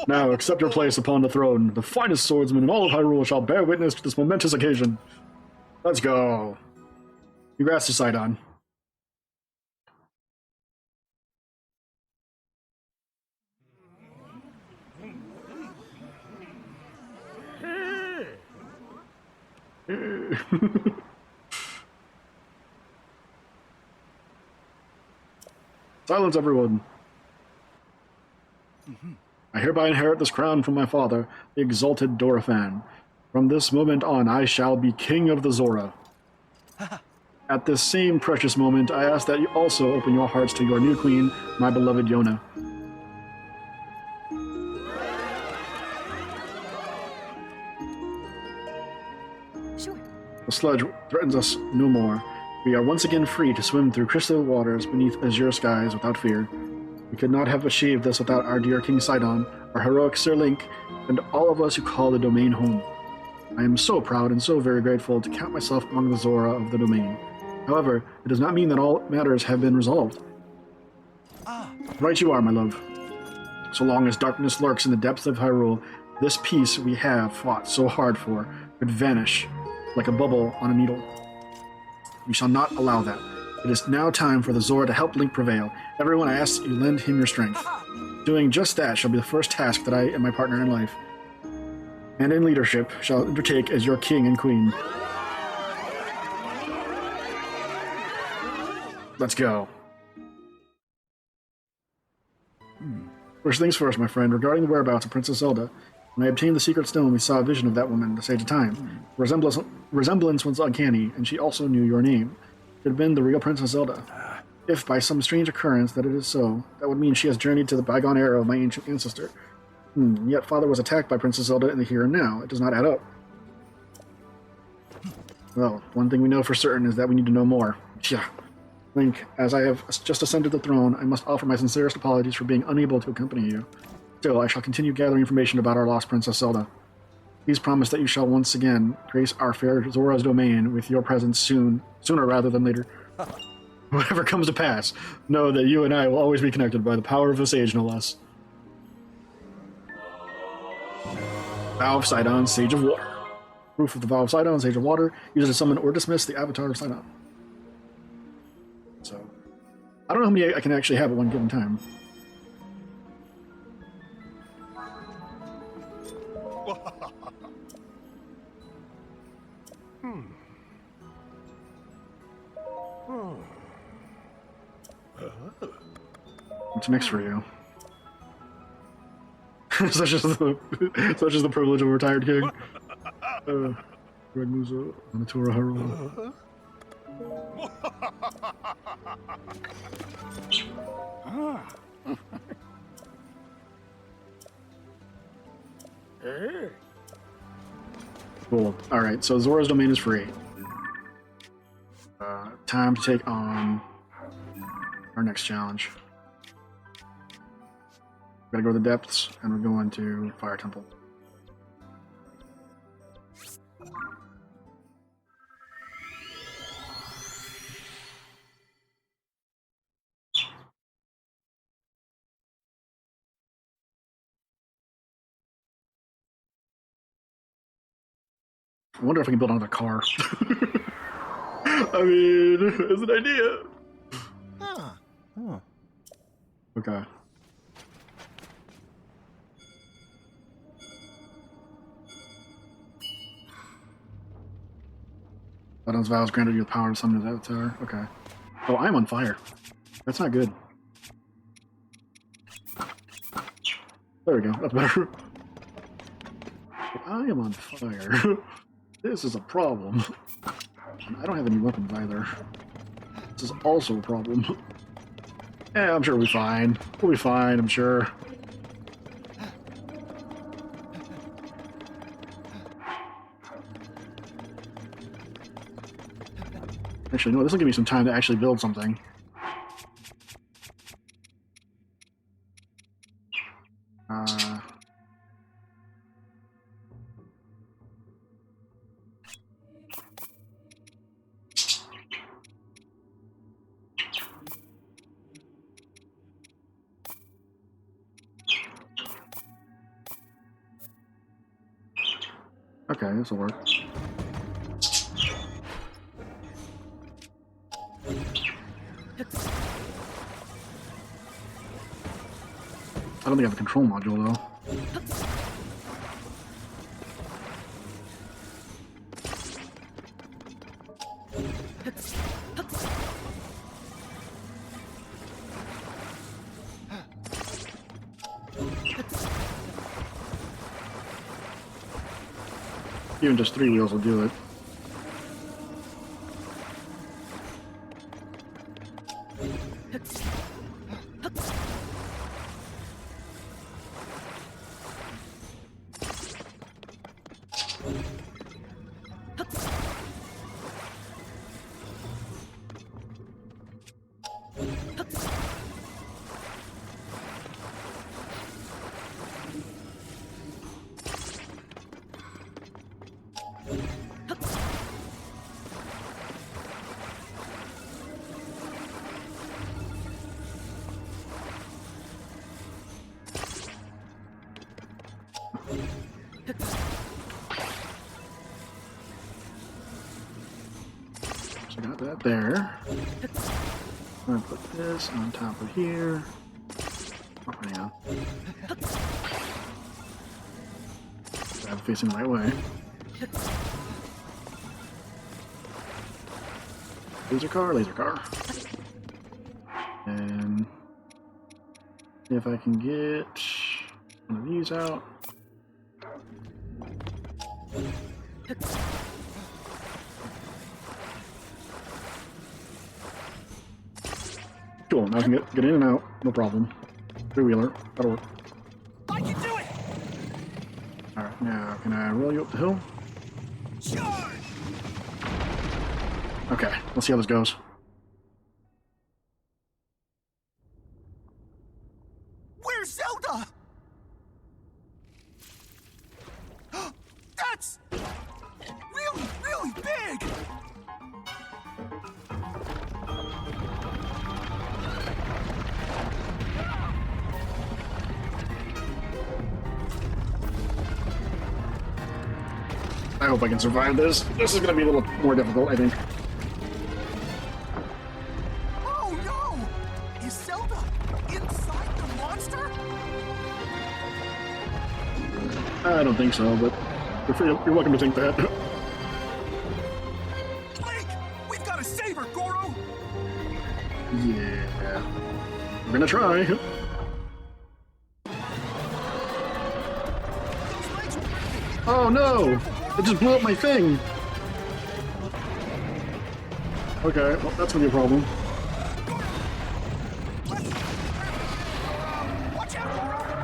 Now, accept your place upon the throne. The finest swordsman in all of Hyrule shall bear witness to this momentous occasion. Let's go. Congrats to Sidon. Silence, everyone. I hereby inherit this crown from my father, the exalted Dorephan. From this moment on, I shall be king of the Zora. At this same precious moment, I ask that you also open your hearts to your new queen, my beloved Yona. Sure. The sludge threatens us no more. We are once again free to swim through crystal waters beneath azure skies without fear. We could not have achieved this without our dear King Sidon, our heroic Sir Link, and all of us who call the domain home. I am so proud and so very grateful to count myself among the Zora of the domain. However, it does not mean that all matters have been resolved. Right you are, my love. So long as darkness lurks in the depths of Hyrule, this peace we have fought so hard for could vanish like a bubble on a needle. We shall not allow that. It is now time for the Zora to help Link prevail. Everyone, I ask that you lend him your strength. Doing just that shall be the first task that I and my partner in life, and in leadership, shall undertake as your king and queen. Let's go. First things first, my friend, regarding the whereabouts of Princess Zelda. When I obtained the secret stone, we saw a vision of that woman, the Sage of Time. Resemblance was uncanny, and she also knew your name. It had been the real Princess Zelda. If, by some strange occurrence, that it is so, that would mean she has journeyed to the bygone era of my ancient ancestor. Yet Father was attacked by Princess Zelda in the here and now. It does not add up. Well, one thing we know for certain is that we need to know more. Yeah. Link, as I have just ascended the throne, I must offer my sincerest apologies for being unable to accompany you. Still, I shall continue gathering information about our lost Princess Zelda. Please promise that you shall once again grace our fair Zora's domain with your presence sooner rather than later. Whatever comes to pass, know that you and I will always be connected by the power of the Sage, no less. Vow of Sidon, Sage of Water. Proof of the Vow of Sidon, Sage of Water. Use it to summon or dismiss the Avatar of Sidon. So, I don't know how many I can actually have at one given time. What's next for you? such is the privilege of a retired king. Greg Muzo on the tour of Hyrule. Cool. Alright, so Zora's domain is free. Time to take on our next challenge. Gotta go to the depths, and we're going to Fire Temple. I wonder if I can build another car. I mean, it's an idea. Huh. Huh. Okay. Adam's vows granted you the power to summon his avatar. Okay. Oh, I'm on fire. That's not good. There we go. That's better. I am on fire. This is a problem. I don't have any weapons either. This is also a problem. Yeah, I'm sure we'll be fine. We'll be fine, I'm sure. Actually, no, this will give me some time to actually build something. Okay, this will work. I don't think I have a control module though. Even just 3 wheels will do it. So I got that there. I'm gonna put this on top of here. Oh, hang on. I'm facing the right way. Laser car, laser car. And if I can get one of these out. Cool, now I can get in and out, no problem. 3-wheeler, that'll work. I can do it! Alright, now can I roll you up the hill? Charge! Okay, let's see how this goes. Where's Zelda? That's really, really big! I hope I can survive this. This is gonna be a little more difficult, I think. Oh no! Is Zelda inside the monster? I don't think so, but you're welcome to think that. Link! We've got to save her, Goro! Yeah. We're gonna try. Oh no! It just blew up my thing! Okay, well, that's gonna be a problem. Watch out,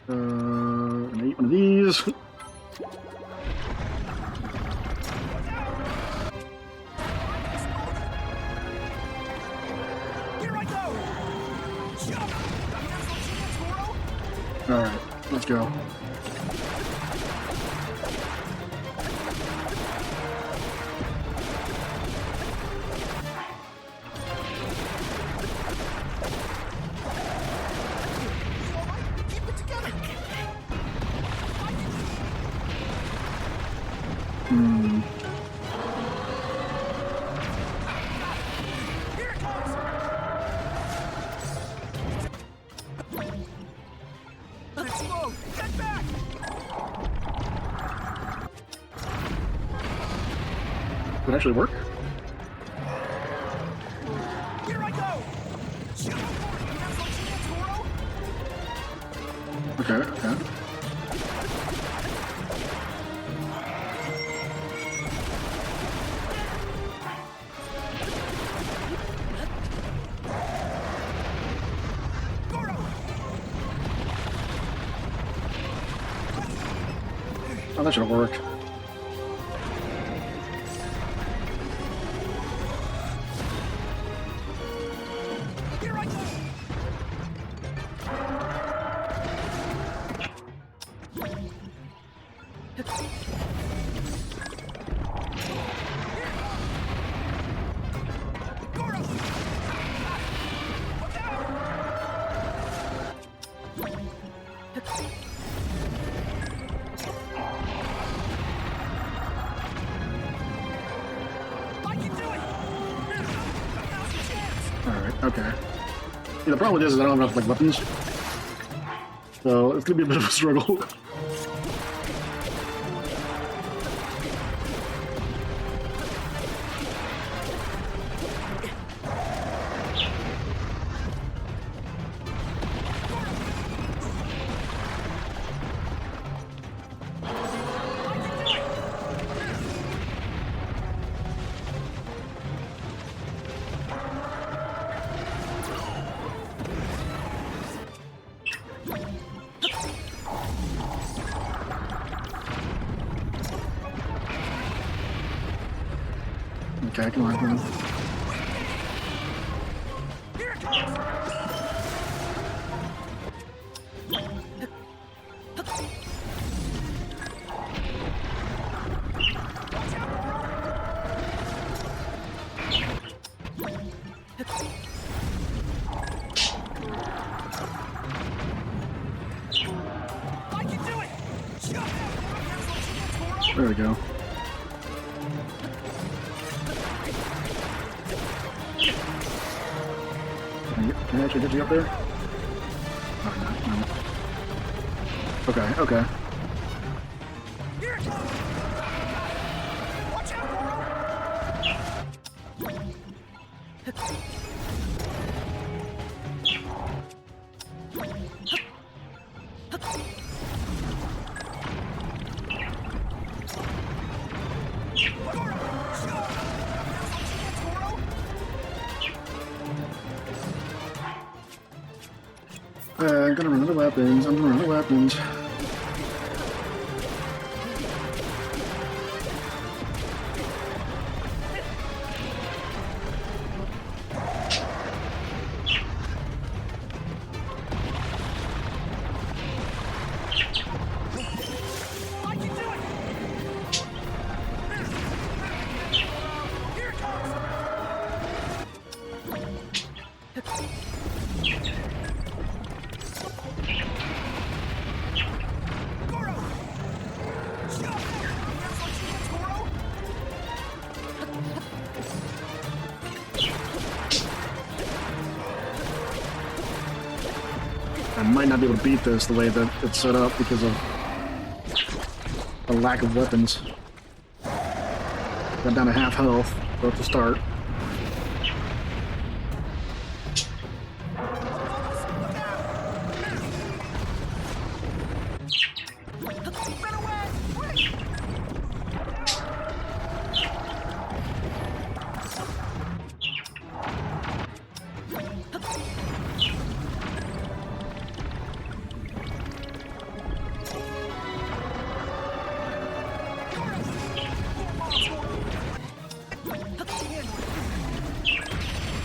I'm gonna eat one of these. Here I go! Jump! Alright, let's go. Keep it together! Did it actually work? Here I go! Okay, okay. Oh, that should have worked. Here I go! I can do it! Now's your chance! Alright, okay. Yeah, the problem with this is I don't have enough like weapons. So it's gonna be a bit of a struggle. Okay, come on, come on. Here it comes! I can do it! There we go. Can I actually get you up there? Oh, no, no. Okay, okay. Here it comes! Watch out, I'm gonna run out of weapons. I'm gonna run out of weapons. I can do it! Here it comes! Goro! Shut up! Now's our chance, Goro! I might not be able to beat this the way that it's set up because of the lack of weapons. Got down to half health at the start. Run away!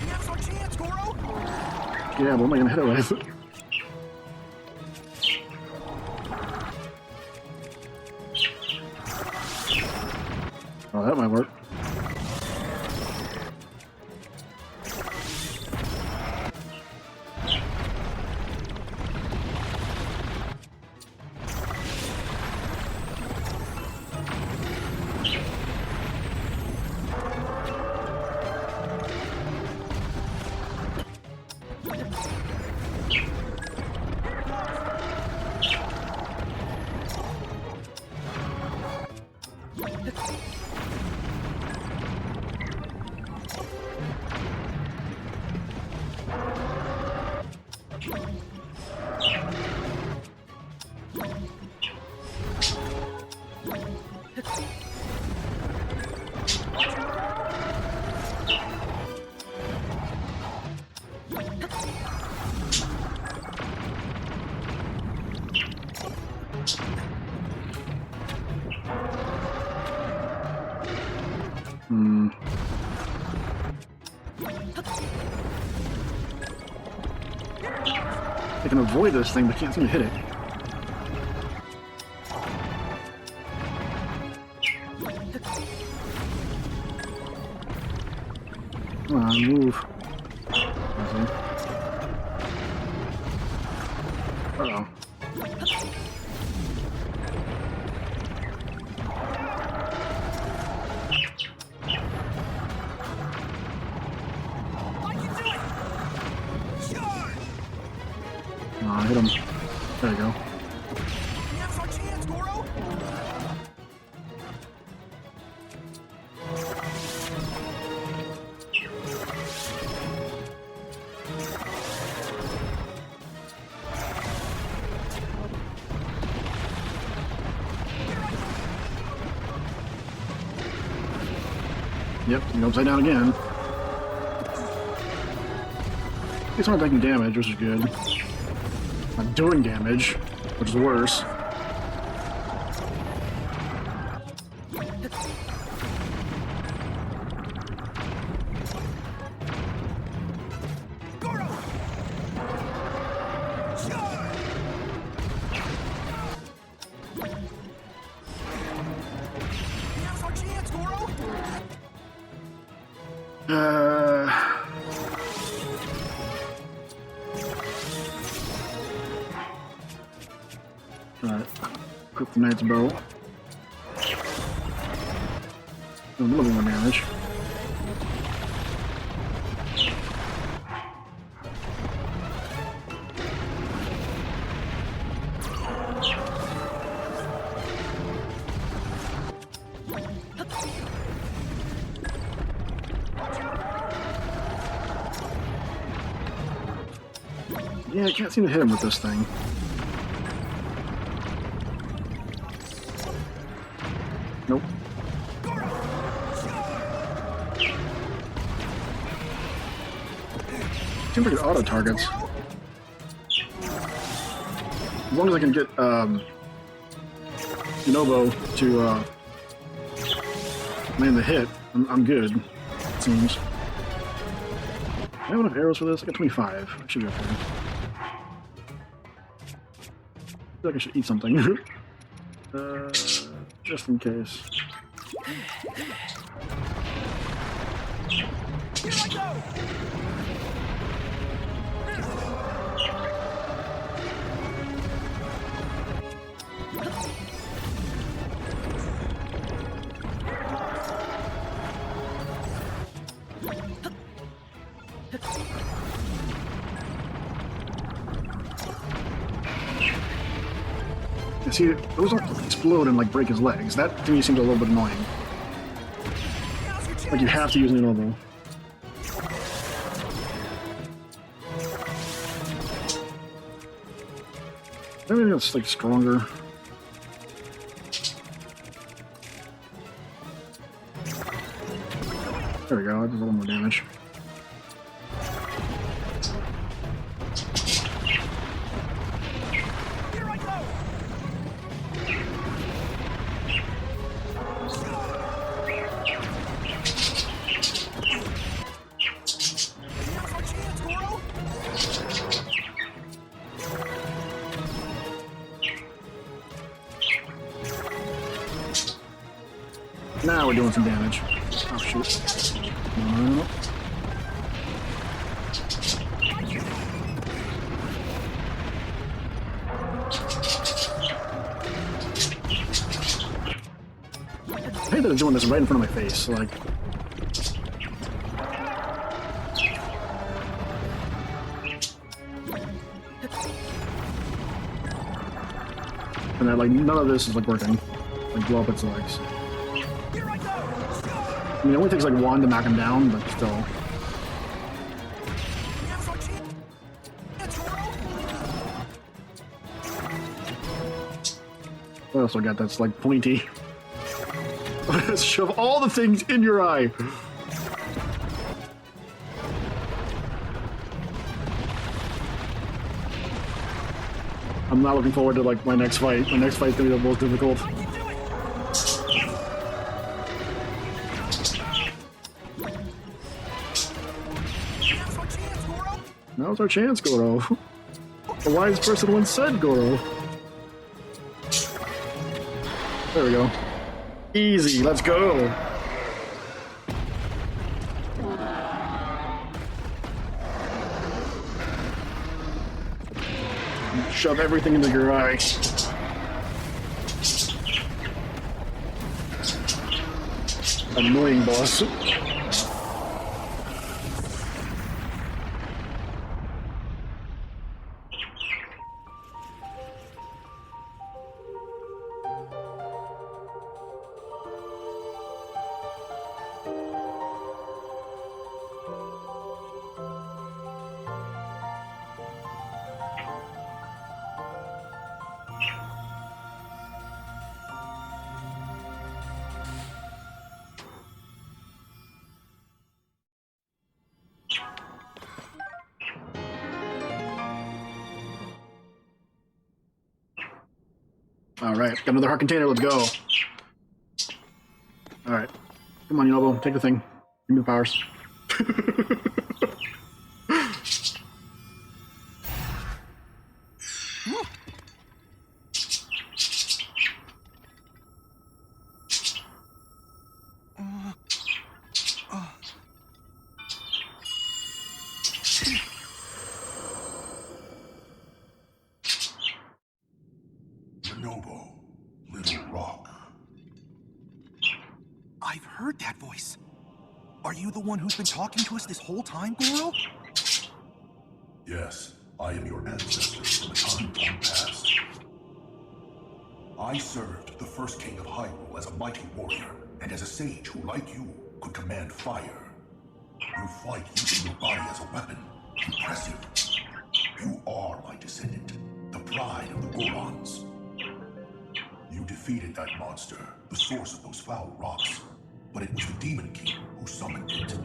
Now's our chance, Goro! Yeah, what am I gonna hit it with? Oh, that might work. I can avoid this thing, but can't seem to hit it. Come on, move. Uh-oh. Hit him. There you go. Now's our chance, Goro! Yep, you go upside down again. He's not taking damage, which is good. Not doing damage, which is worse. Goro! Charge! Now's our chance, Goro! Alright. Equip the knight's bow. Do a little more damage. Yeah, I can't seem to hit him with this thing. Nope. Seems like it auto targets. As long as I can get Nobo to land the hit, I'm good, it seems. Do I have enough arrows for this? I got 25. I should be okay. I feel like I should eat something. Just in case. Here I go! See, those don't explode and like break his legs. That to me seems a little bit annoying. Like you have to use an normal. Maybe it's like stronger. There we go. That does a little more damage. Now we're doing some damage. Oh shoot. No. I hate that it's doing this right in front of my face, like... And that, like, none of this is, like, working. Like, blow up its legs. I mean, it only takes, like, one to knock him down, but still. What else I got that's, like, pointy? Shove all the things in your eye! I'm not looking forward to, like, my next fight. My next fight's gonna be the most difficult. Now's our chance, Goro. A wise person once said, Goro. There we go. Easy, let's go. Shove everything into your eye. Annoying boss. Alright, got another heart container, let's go. Alright. Come on, Yobo, take the thing. Give me the powers. Little rock. I've heard that voice. Are you the one who's been talking to us this whole time, Goro? Yes, I am your ancestor from a time long past. I served the first king of Hyrule as a mighty warrior, and as a sage who, like you, could command fire. You fight using your body as a weapon. Impressive. You are my descendant, the pride of the Gorons. You defeated that monster, the source of those foul rocks, but it was the Demon King who summoned it.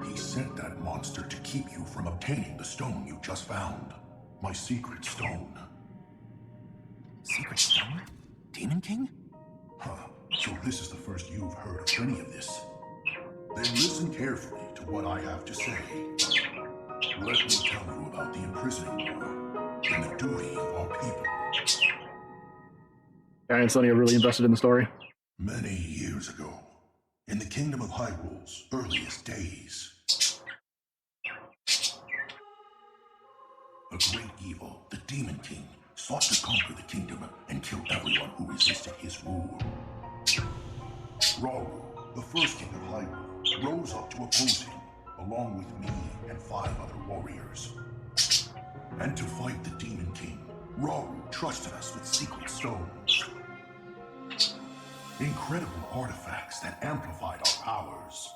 He sent that monster to keep you from obtaining the stone you just found. My secret stone. Secret stone? Demon King? Huh. So this is the first you've heard of any of this. Then listen carefully to what I have to say. Let me tell you about the imprisoning war and the duty of our people. Guy and Sonny are really invested in the story. Many years ago, in the kingdom of Hyrule's earliest days, a great evil, the Demon King, sought to conquer the kingdom and kill everyone who resisted his rule. Rauru, the first king of Hyrule, rose up to oppose him, along with me and 5 other warriors. And to fight the Demon King, Rauru trusted us with secret stones. Incredible artifacts that amplified our powers.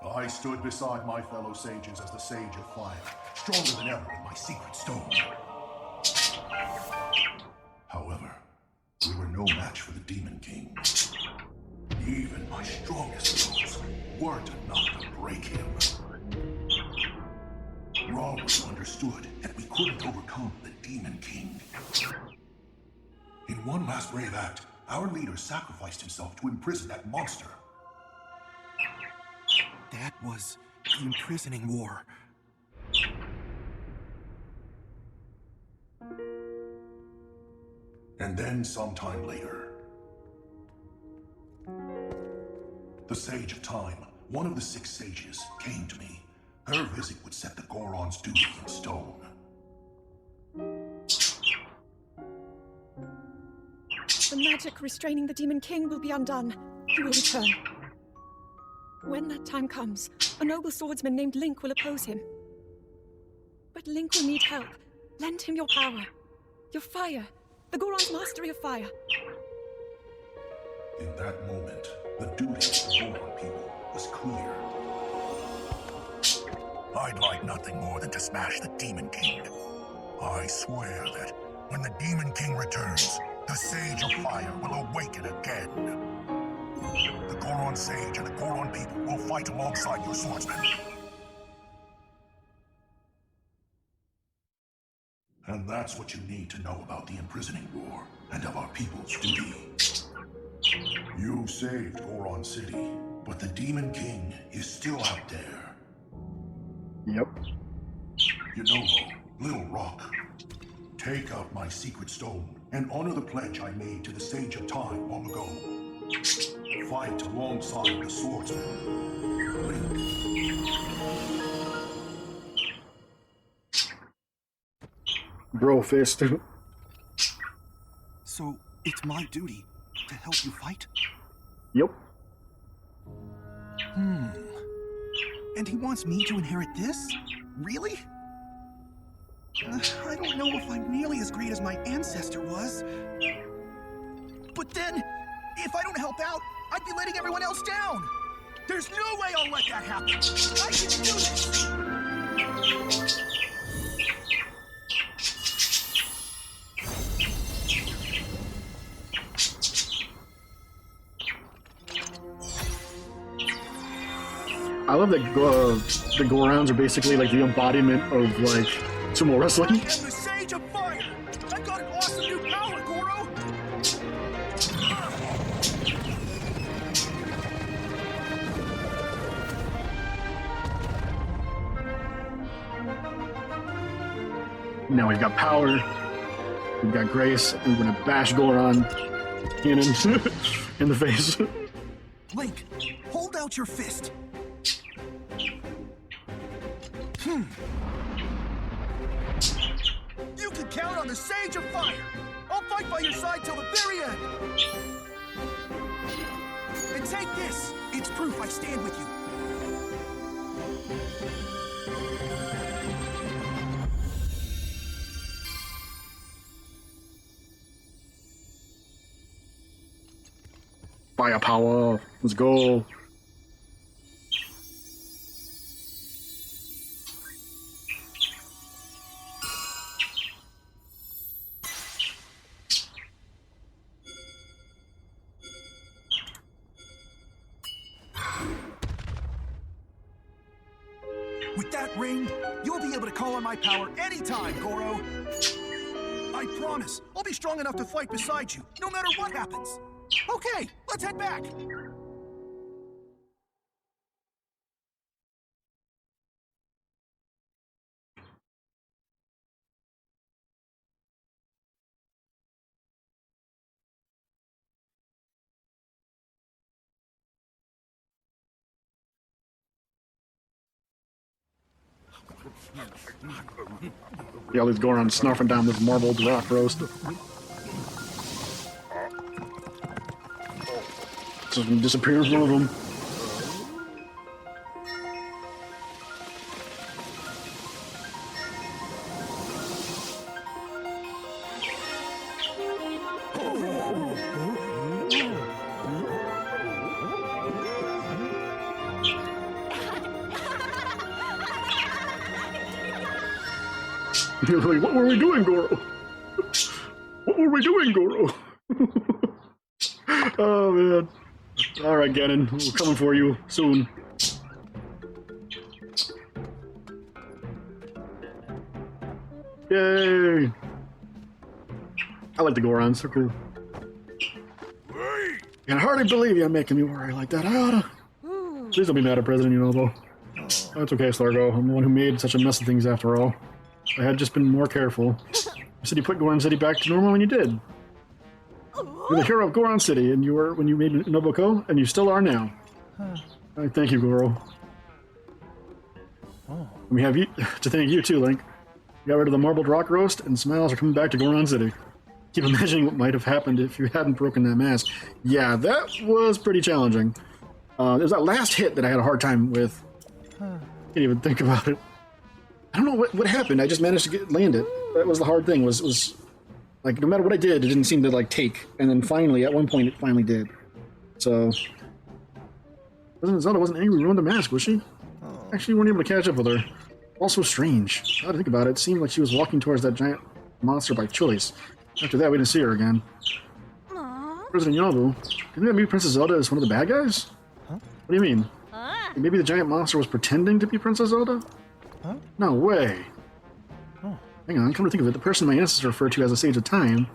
I stood beside my fellow sages as the Sage of Fire, stronger than ever with my secret stone. However, we were no match for the Demon King. Even my strongest stones weren't enough to break him. Rauru understood that we couldn't overcome the Demon King. In one last brave act, our leader sacrificed himself to imprison that monster. That was the imprisoning war. And then sometime later, the Sage of Time, one of the 6 sages, came to me. Her visit would set the Goron's duty in stone. The magic restraining the Demon King will be undone. He will return. When that time comes, a noble swordsman named Link will oppose him. But Link will need help. Lend him your power. Your fire. The Goron's mastery of fire. In that moment, the duty of the Goron people was clear. I'd like nothing more than to smash the Demon King. I swear that when the Demon King returns, the Sage of Fire will awaken again. The Goron Sage and the Goron people will fight alongside your swordsmen. And that's what you need to know about the imprisoning war and of our people's duty. You saved Goron City, but the Demon King is still out there. Yep. You know, Little Rock, take out my secret stone and honor the pledge I made to the Sage of Time long ago. Fight alongside the swordsman. Link. Bro fist. So, it's my duty to help you fight? Yep. And he wants me to inherit this? Really? I don't know if I'm nearly as great as my ancestor was. But then, if I don't help out, I'd be letting everyone else down. There's no way I'll let that happen. I can do this! I love that the Gorons are basically like the embodiment of like sumo wrestling. I am the Sage of Fire! I got an awesome new power, Goro! Now we've got power, we've got grace, and we're gonna bash Goron in the face. Link, hold out your fist. You can count on the Sage of Fire! I'll fight by your side till the very end! And take this! It's proof I stand with you. Firepower, let's go. With that ring, you'll be able to call on my power anytime, Goro. I promise, I'll be strong enough to fight beside you, no matter what happens. Okay, let's head back. Yeah, all these Goron snarfing down this marbled rock roast. Just disappear in front of them. You're like, what were we doing, Goro? What were we doing, Goro? Oh, man. Alright, Ganon, we're coming for you soon. Yay! I like the Gorons, they're cool. I can hardly believe you're making me worry like that. I oughta. Please don't be mad at President Unobo. That's okay, Slargo. I'm the one who made such a mess of things after all. I had just been more careful. You said you put Goron City back to normal, and you did. You're the hero of Goron City, and you were when you made Noboko, and you still are now. I thank you, Goro. We have you to thank you too, Link. You got rid of the marbled rock roast, and smiles are coming back to Goron City. Keep imagining what might have happened if you hadn't broken that mask. Yeah, that was pretty challenging. There's that last hit that I had a hard time with. Can't even think about it. I don't know what happened. I just managed to land it. That was the hard thing. Was like no matter what I did, it didn't seem to like take. And then finally, at one point, it finally did. So, Zelda wasn't angry we ruined the mask, was she? Actually, we weren't able to catch up with her. Also strange. Now that I think about it, it seemed like she was walking towards that giant monster by choice. After that, we didn't see her again. President Yobu, didn't that maybe Princess Zelda is one of the bad guys? What do you mean? Maybe the giant monster was pretending to be Princess Zelda? No way. Hang on, come to think of it, the person my ancestor referred to as a Sage of Time,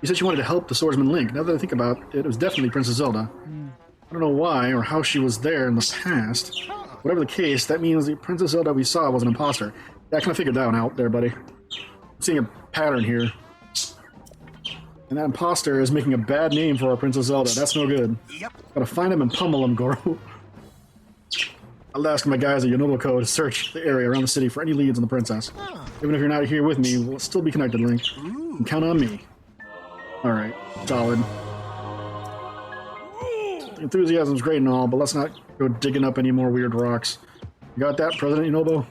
you said she wanted to help the swordsman Link. Now that I think about it, it was definitely Princess Zelda. I don't know why or how she was there in the past. Whatever the case, that means the Princess Zelda we saw was an imposter. Yeah, I kind of figured that one out there, buddy. I'm seeing a pattern here. And that imposter is making a bad name for our Princess Zelda. That's no good. Yep. Gotta find him and pummel him, Goro. I'll ask my guys at Yonobuko to search the area around the city for any leads on the princess. Even if you're not here with me, we'll still be connected, Link. You can count on me. Alright, solid. The enthusiasm's great and all, but let's not go digging up any more weird rocks. You got that, President Yonobo?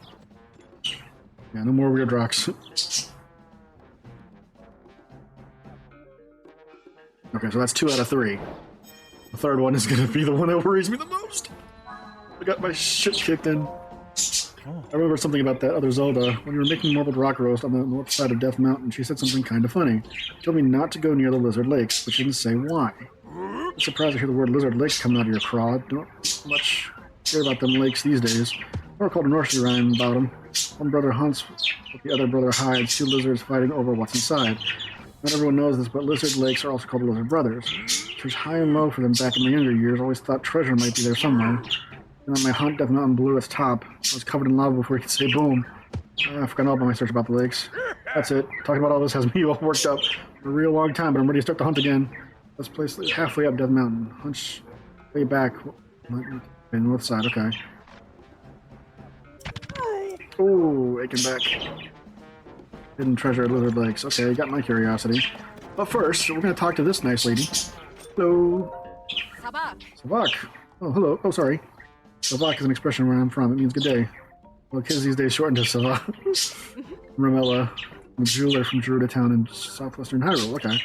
Yeah, no more weird rocks. Okay, so that's 2 out of 3. The third one is gonna be the one that worries me the most. I got my shit kicked in. I remember something about that other Zelda. When you were making marbled rock roast on the north side of Death Mountain, she said something kind of funny. She told me not to go near the lizard lakes, but she didn't say why. I'm surprised to hear the word lizard lakes coming out of your craw. Don't much hear about them lakes these days. Or called a nursery rhyme about them. One brother hunts, but the other brother hides. 2 lizards fighting over what's inside. Not everyone knows this, but lizard lakes are also called lizard brothers. Searched high and low for them back in my younger years. Always thought treasure might be there somewhere. And on my hunt, Death Mountain blew its top. I was covered in lava before you could say boom. I forgot all about my search about the lakes. That's it. Talking about all this has me all worked up for a real long time, but I'm ready to start the hunt again. This place is halfway up Death Mountain. Hunch way back. The north side, okay. Ooh, aching back. Hidden treasure at Lizard Lakes. Okay, got my curiosity. But first, we're going to talk to this nice lady. Hello. Sabak. Sabak. Oh, hello. Oh, sorry. Savak is an expression where I'm from. It means good day. Well, kids these days shorten to Savak. Ramella, a jeweler from Gerudo Town in southwestern Hyrule. Okay.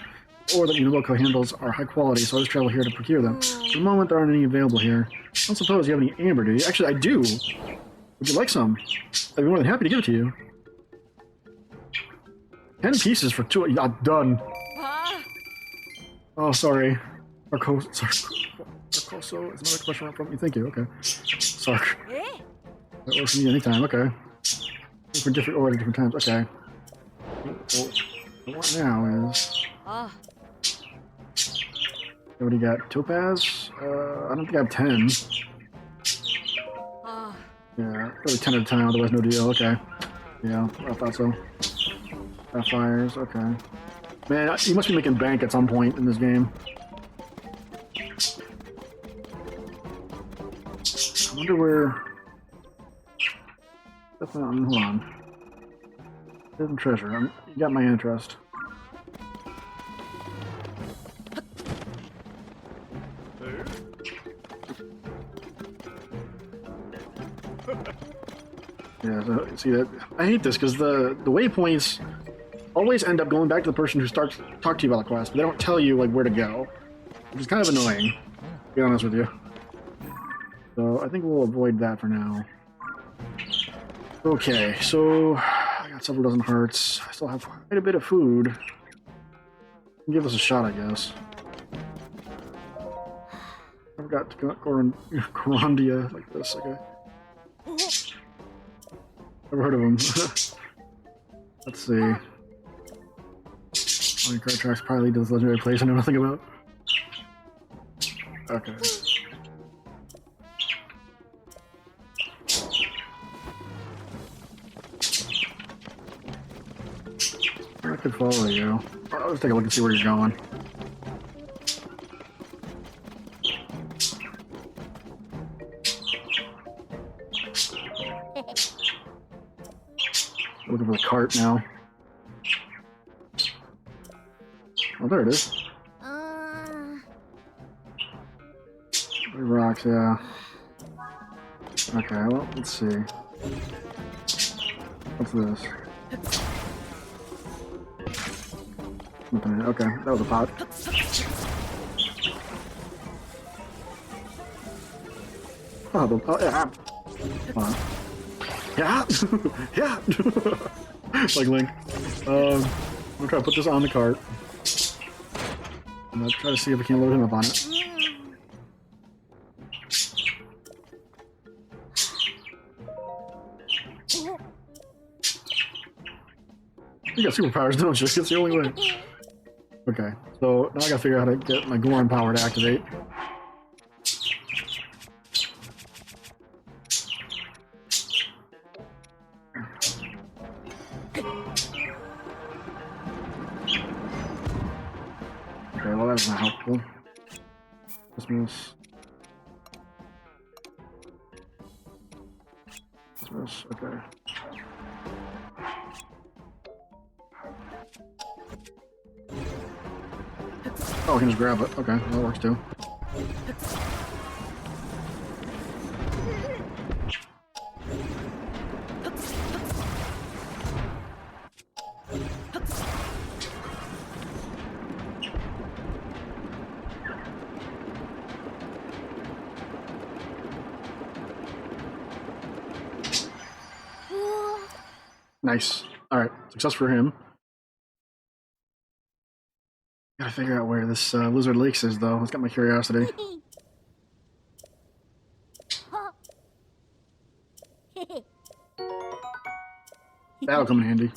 Or that Yonobuko handles are high quality, so I just travel here to procure them. For the moment, there aren't any available here. I don't suppose you have any amber, do you? Actually, I do. Would you like some? I'd be more than happy to give it to you. 10 pieces for 2. Yeah, done. Oh, sorry. Sarkoso is another question from me. Thank you. Okay. Sark. That works for me anytime. Okay. For different orders, different times. Okay. Well, what now is... What do you got? Topaz? I don't think I have 10. Yeah, probably 10 at a time, otherwise no deal. Okay. Yeah, I thought so. Sapphires, okay. Man, you must be making bank at some point in this game. I wonder where... Definitely, hold on. Hidden treasure. You got my interest. Yeah, so, see that? I hate this because the waypoints always end up going back to the person who starts to talk to you about the quest, but they don't tell you like where to go, which is kind of annoying, to be honest with you. So I think we'll avoid that for now. Okay, so I got several dozen hearts. I still have quite a bit of food. Give this a shot, I guess. I forgot to go Corandia like this. Okay. Never heard of them. Let's see. Minecraft tracks probably lead to this legendary place I know nothing about. Okay. I could follow you. I'll just take a look and see where you're going. Looking for the cart now. Oh, there it is. Three rocks, yeah. Okay, well, let's see. What's this? Okay, that was a pot. Oh, yeah. Come on. Yeah! Yeah! Like Link. I'm gonna try to put this on the cart. I'm gonna try to see if we can load him up on it. You got superpowers, don't you? It's the only way. Okay, so now I gotta figure out how to get my Goron power to activate. That's not helpful. Dismiss. Dismiss. Okay. Oh, I can just grab it. Okay, that works too. Nice. Alright, success for him. Gotta figure out where this Lizard Lakes is, though. It's got my curiosity. That'll come in handy.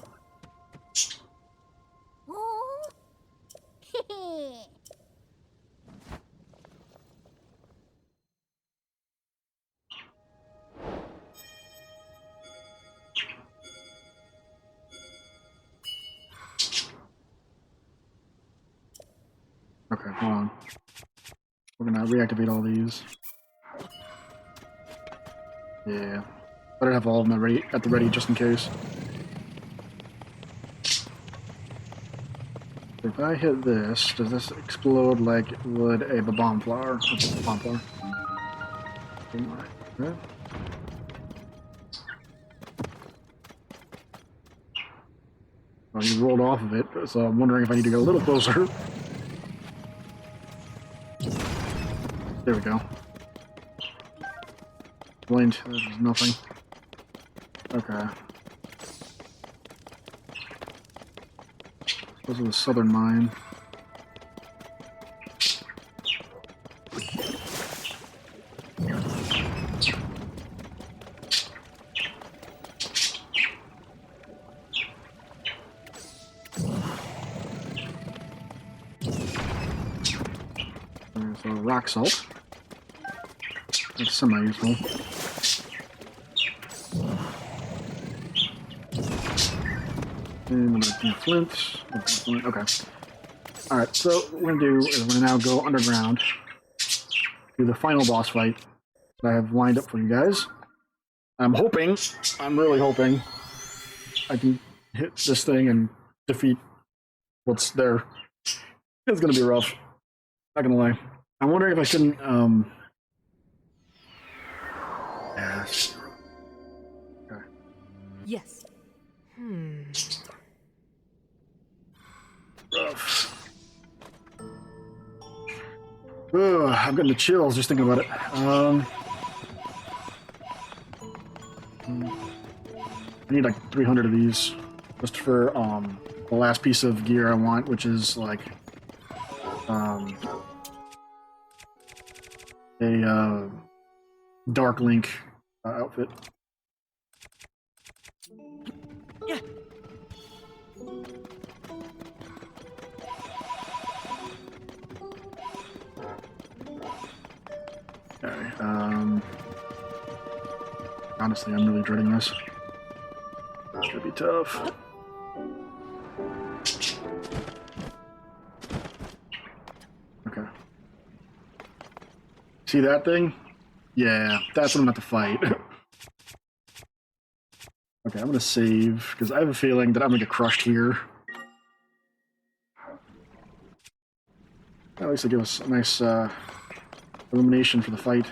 Okay, hold on. We're gonna reactivate all these. Yeah. Better have all of them at the ready just in case. If I hit this, does this explode like it would a bomb flower? Bomb flower. Okay. Oh, you rolled off of it, so I'm wondering if I need to go a little closer. There we go. Blind, there's nothing. Okay. This is the southern mine. There's a rock salt. That's semi-useful. And I'm gonna do flint. Okay. Alright, so what we're gonna do is we're gonna now go underground to the final boss fight that I have lined up for you guys. I'm really hoping I can hit this thing and defeat what's there. It's gonna be rough. Not gonna lie. I'm wondering if I shouldn't, yes. Okay. Yes. Rough. Ugh, I'm getting the chills just thinking about it. I need like 300 of these just for the last piece of gear I want, which is like a Dark Link outfit. Yeah. Okay. Honestly, I'm really dreading this. It's gonna be tough. Okay. See that thing? Yeah, that's what I'm about to fight. Okay, I'm gonna save, because I have a feeling that I'm gonna get crushed here. At least it'll give us a nice elimination for the fight.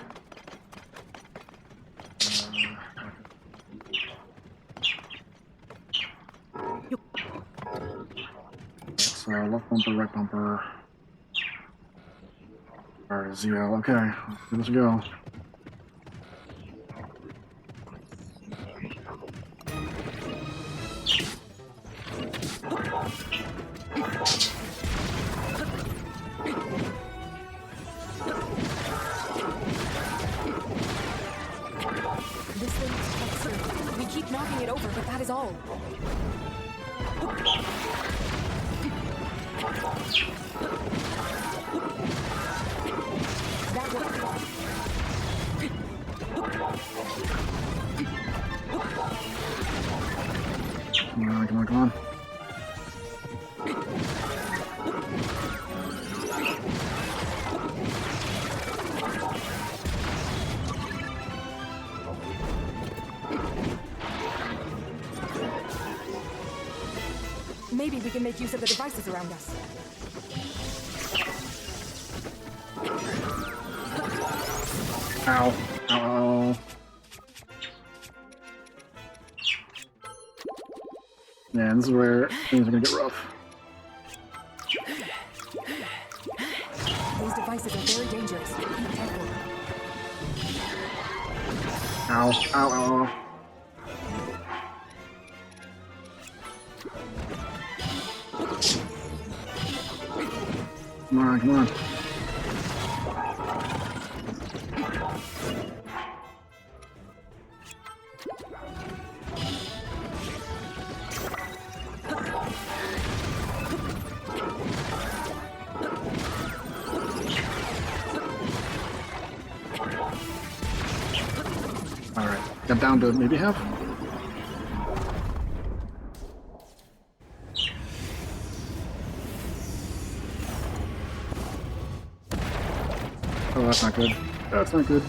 That's left bumper, right bumper. Alright, ZL. Okay, let's go. This thing is quite certain. We keep knocking it over, but that is all. That worked. Come on, come on, come on. Maybe we can make use of the devices around us. Ow. Ow. Man, this is where things are gonna get rough. These devices are very dangerous. Be careful. Ow. Ow, ow, ow. Come on, come on. Alright, got down to maybe half. Oh, that's not good. That's not good.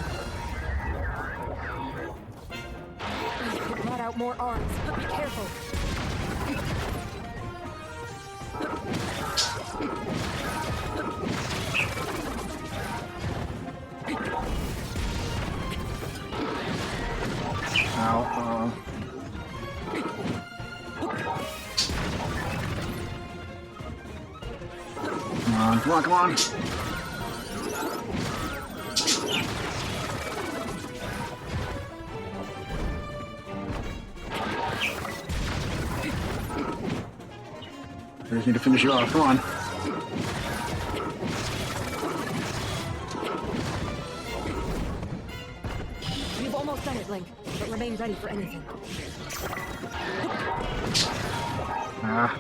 It brought out more arms, but be careful. Ow. Come on, come on, come on. I just need to finish you off. Come on. You've almost done it, Link, but remain ready for anything. Ah.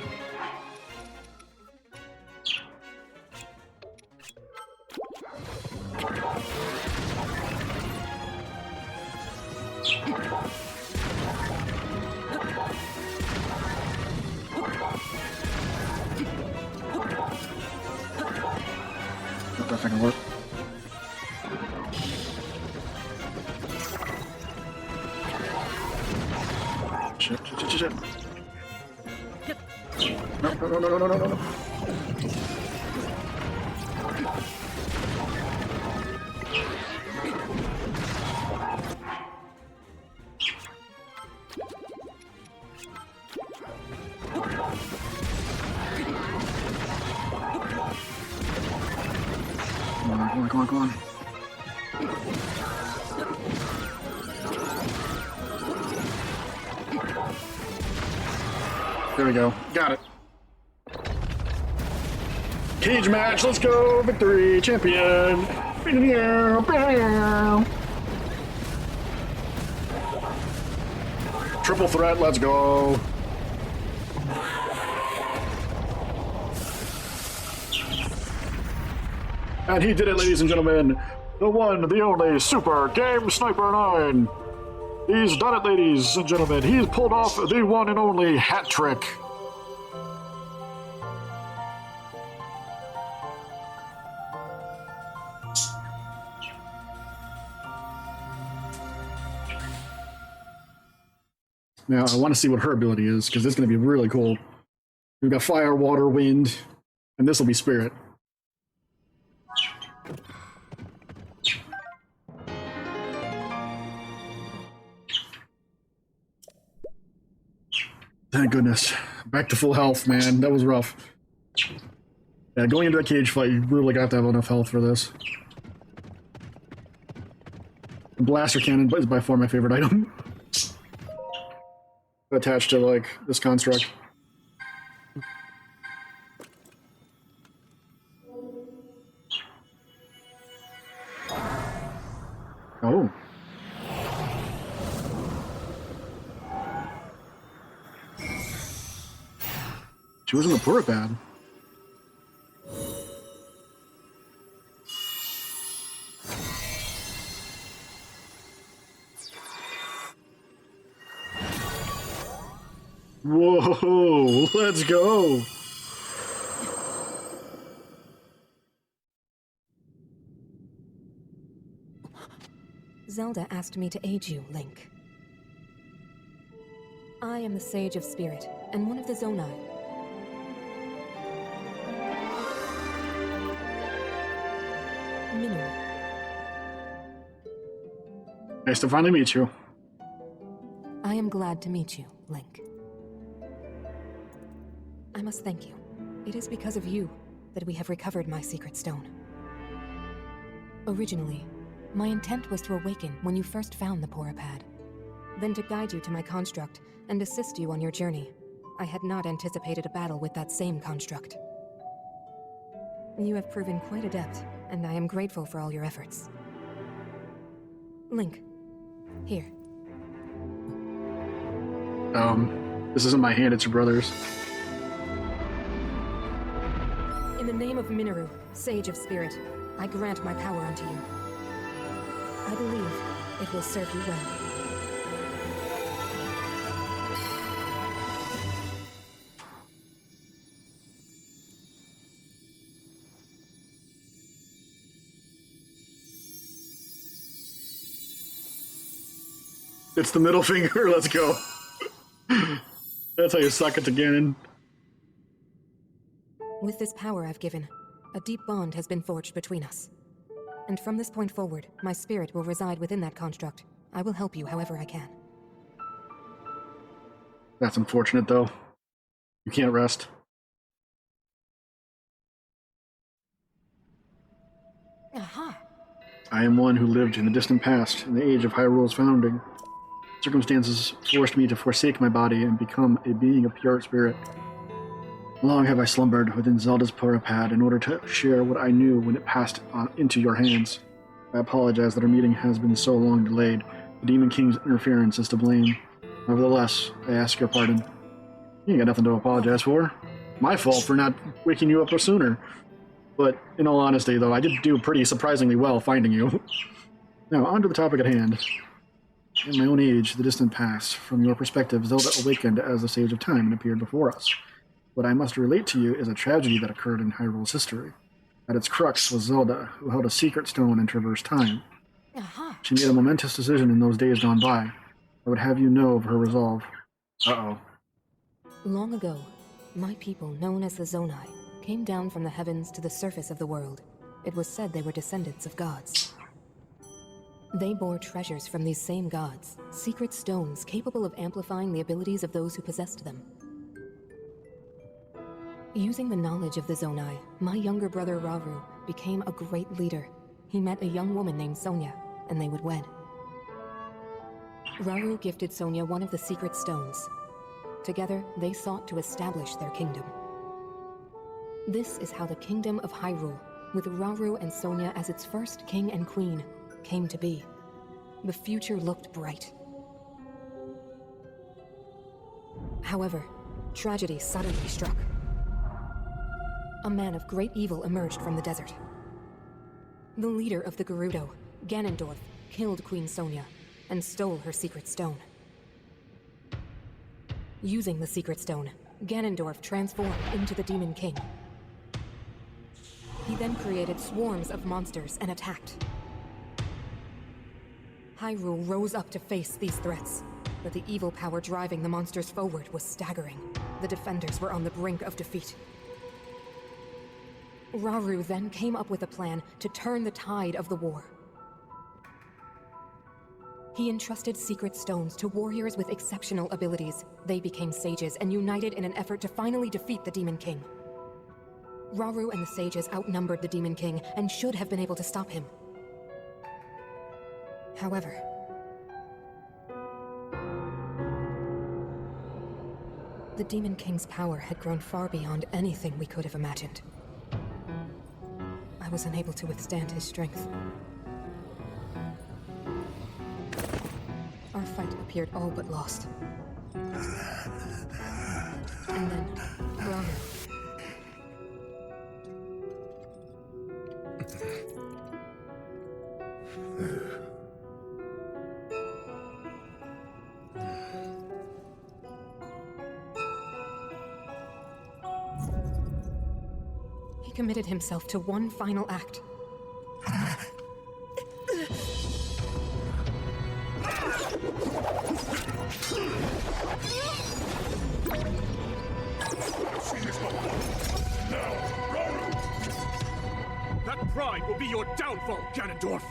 That's not gonna work. Shit. No. Come on. There we go. Got it. Cage match, let's go! Victory! Champion! Triple threat, let's go! And he did it, ladies and gentlemen! The one, the only, Super Game Sniper 9! He's done it, ladies and gentlemen! He's pulled off the one and only hat trick! Now, I want to see what her ability is, because it's going to be really cool. We've got fire, water, wind, and this will be spirit. Thank goodness. Back to full health, man. That was rough. Yeah, going into a cage fight, you really got to have enough health for this. The blaster cannon is by far my favorite item. Attached to, like, this construct. Oh. She wasn't a put it bad. Whoa, let's go. Zelda asked me to aid you, Link. I am the Sage of Spirit, and one of the Zonai. Minnow. Nice to finally meet you. I am glad to meet you, Link. I must thank you. It is because of you that we have recovered my secret stone. Originally, my intent was to awaken when you first found the Porapad, then to guide you to my construct and assist you on your journey. I had not anticipated a battle with that same construct. You have proven quite adept, and I am grateful for all your efforts. Link, here. This isn't my hand, it's your brother's. In the name of Minoru, Sage of Spirit, I grant my power unto you. I believe it will serve you well. It's the middle finger, let's go. That's how you suck it to Ganon. With this power I've given, a deep bond has been forged between us. And from this point forward, my spirit will reside within that construct. I will help you however I can. That's unfortunate, though. You can't rest. Aha! I am one who lived in the distant past, in the age of Hyrule's founding. Circumstances forced me to forsake my body and become a being of pure spirit. Long have I slumbered within Zelda's Porapad in order to share what I knew when it passed into your hands. I apologize that our meeting has been so long delayed. The Demon King's interference is to blame. Nevertheless, I ask your pardon. You ain't got nothing to apologize for. My fault for not waking you up sooner. But in all honesty, though, I did do pretty surprisingly well finding you. Now, on to the topic at hand. In my own age, the distant past, from your perspective, Zelda awakened as the Sage of Time and appeared before us. What I must relate to you is a tragedy that occurred in Hyrule's history. At its crux was Zelda, who held a secret stone and traversed time. She made a momentous decision in those days gone by. I would have you know of her resolve. Uh-oh. Long ago, my people, known as the Zonai, came down from the heavens to the surface of the world. It was said they were descendants of gods. They bore treasures from these same gods, secret stones capable of amplifying the abilities of those who possessed them. Using the knowledge of the Zonai, my younger brother Rauru became a great leader. He met a young woman named Sonia, and they would wed. Rauru gifted Sonia one of the secret stones. Together, they sought to establish their kingdom. This is how the kingdom of Hyrule, with Rauru and Sonia as its first king and queen, came to be. The future looked bright. However, tragedy suddenly struck. A man of great evil emerged from the desert. The leader of the Gerudo, Ganondorf, killed Queen Sonia and stole her secret stone. Using the secret stone, Ganondorf transformed into the Demon King. He then created swarms of monsters and attacked. Hyrule rose up to face these threats, but the evil power driving the monsters forward was staggering. The defenders were on the brink of defeat. Rauru then came up with a plan to turn the tide of the war. He entrusted secret stones to warriors with exceptional abilities. They became sages and united in an effort to finally defeat the Demon King. Rauru and the sages outnumbered the Demon King and should have been able to stop him. However, the Demon King's power had grown far beyond anything we could have imagined. I was unable to withstand his strength. Our fight appeared all but lost. And then, Rauru. He committed himself to one final act. That pride will be your downfall, Ganondorf!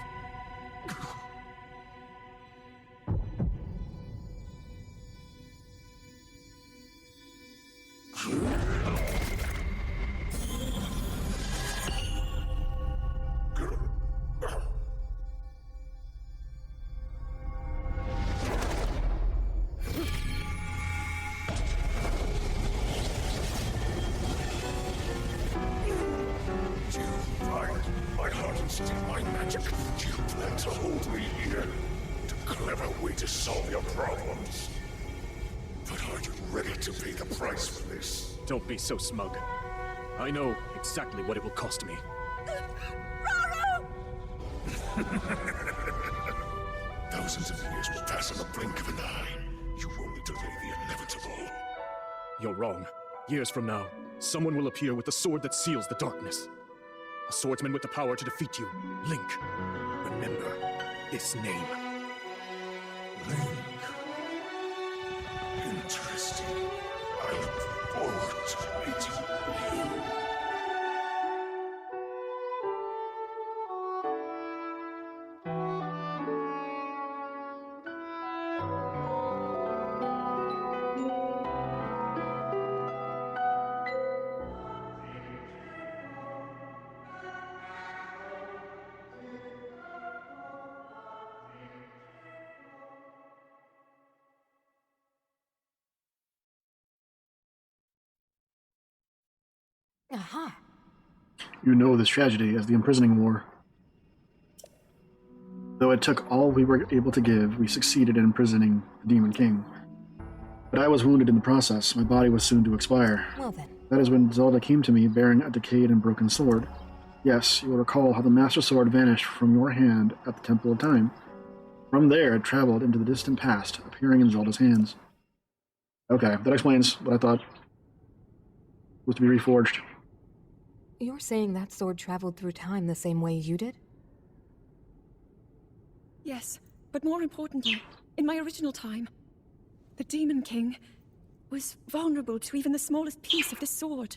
My heart and steal my magic. Do you plan to hold me here? It's a clever way to solve your problems. But are you ready to pay the price for this? Don't be so smug. I know exactly what it will cost me. Thousands of years will pass in the blink of an eye. You only delay the inevitable. You're wrong. Years from now, someone will appear with the sword that seals the darkness. A swordsman with the power to defeat you. Link. Remember this name. Link. Interesting. I look forward to meeting you. Aha. You know this tragedy as the imprisoning war. Though it took all we were able to give, we succeeded in imprisoning the Demon King. But I was wounded in the process. My body was soon to expire. Well then. That is when Zelda came to me bearing a decayed and broken sword. Yes, you will recall how the Master Sword vanished from your hand at the Temple of Time. From there, it traveled into the distant past, appearing in Zelda's hands. Okay, that explains what I thought was to be reforged. You're saying that sword traveled through time the same way you did? Yes, but more importantly, in my original time, the Demon King was vulnerable to even the smallest piece of this sword.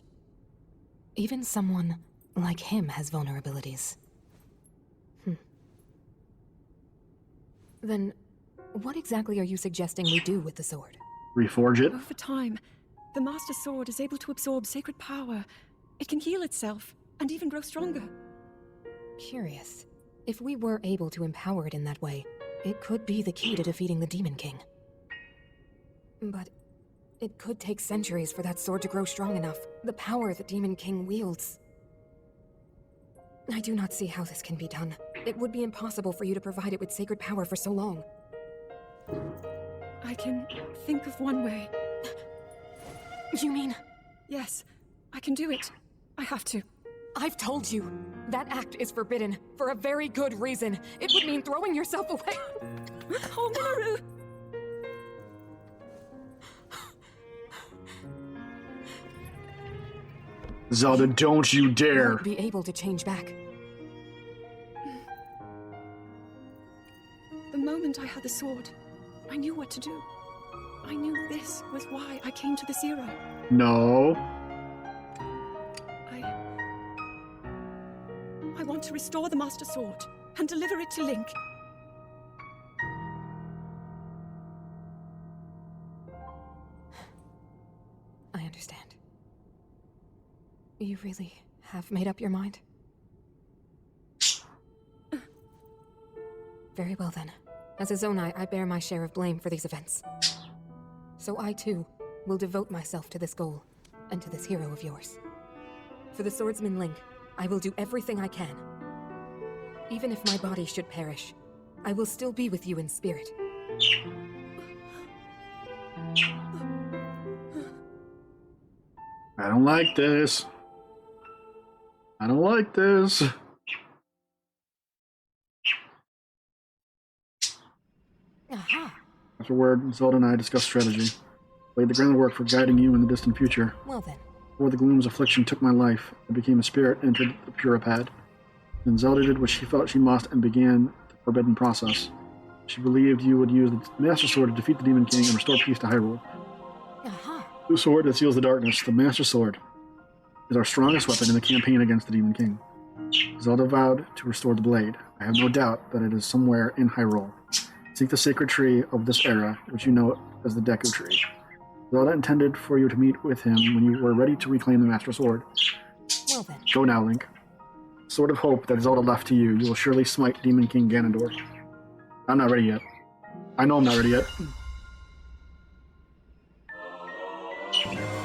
Even someone like him has vulnerabilities. Then, what exactly are you suggesting we do with the sword? Reforge it? Over time, the Master Sword is able to absorb sacred power. It can heal itself, and even grow stronger. Curious. If we were able to empower it in that way, it could be the key to defeating the Demon King. But it could take centuries for that sword to grow strong enough. The power the Demon King wields. I do not see how this can be done. It would be impossible for you to provide it with sacred power for so long. I can think of one way. You mean? Yes, I can do it. I have to. I've told you. That act is forbidden, for a very good reason. It would mean throwing yourself away. Oh, Minoru! Zelda, don't you You dare! won't be able to change back. The moment I had the sword, I knew what to do. I knew this was why I came to this era. No. I want to restore the Master Sword and deliver it to Link. I understand. You really have made up your mind? Very well then. As a Zonai, I bear my share of blame for these events. So I too will devote myself to this goal and to this hero of yours. For the swordsman Link, I will do everything I can. Even if my body should perish, I will still be with you in spirit. I don't like this. I don't like this. Aha! Afterward, Zelda and I discussed strategy. Laid the groundwork for guiding you in the distant future. Well then. Before the gloom's affliction took my life, I became a spirit and entered the Puripad. Then Zelda did what she thought she must and began the forbidden process. She believed you would use the Master Sword to defeat the Demon King and restore peace to Hyrule. Aha! The sword that seals the darkness, the Master Sword, is our strongest weapon in the campaign against the Demon King. Zelda vowed to restore the blade. I have no doubt that it is somewhere in Hyrule. Seek the sacred tree of this era, which you know as the Deku Tree. Zelda intended for you to meet with him when you were ready to reclaim the Master Sword. Well then. Go now, Link. Sword of Hope that Zelda left to you. You will surely smite Demon King Ganondorf. I'm not ready yet. I know I'm not ready yet.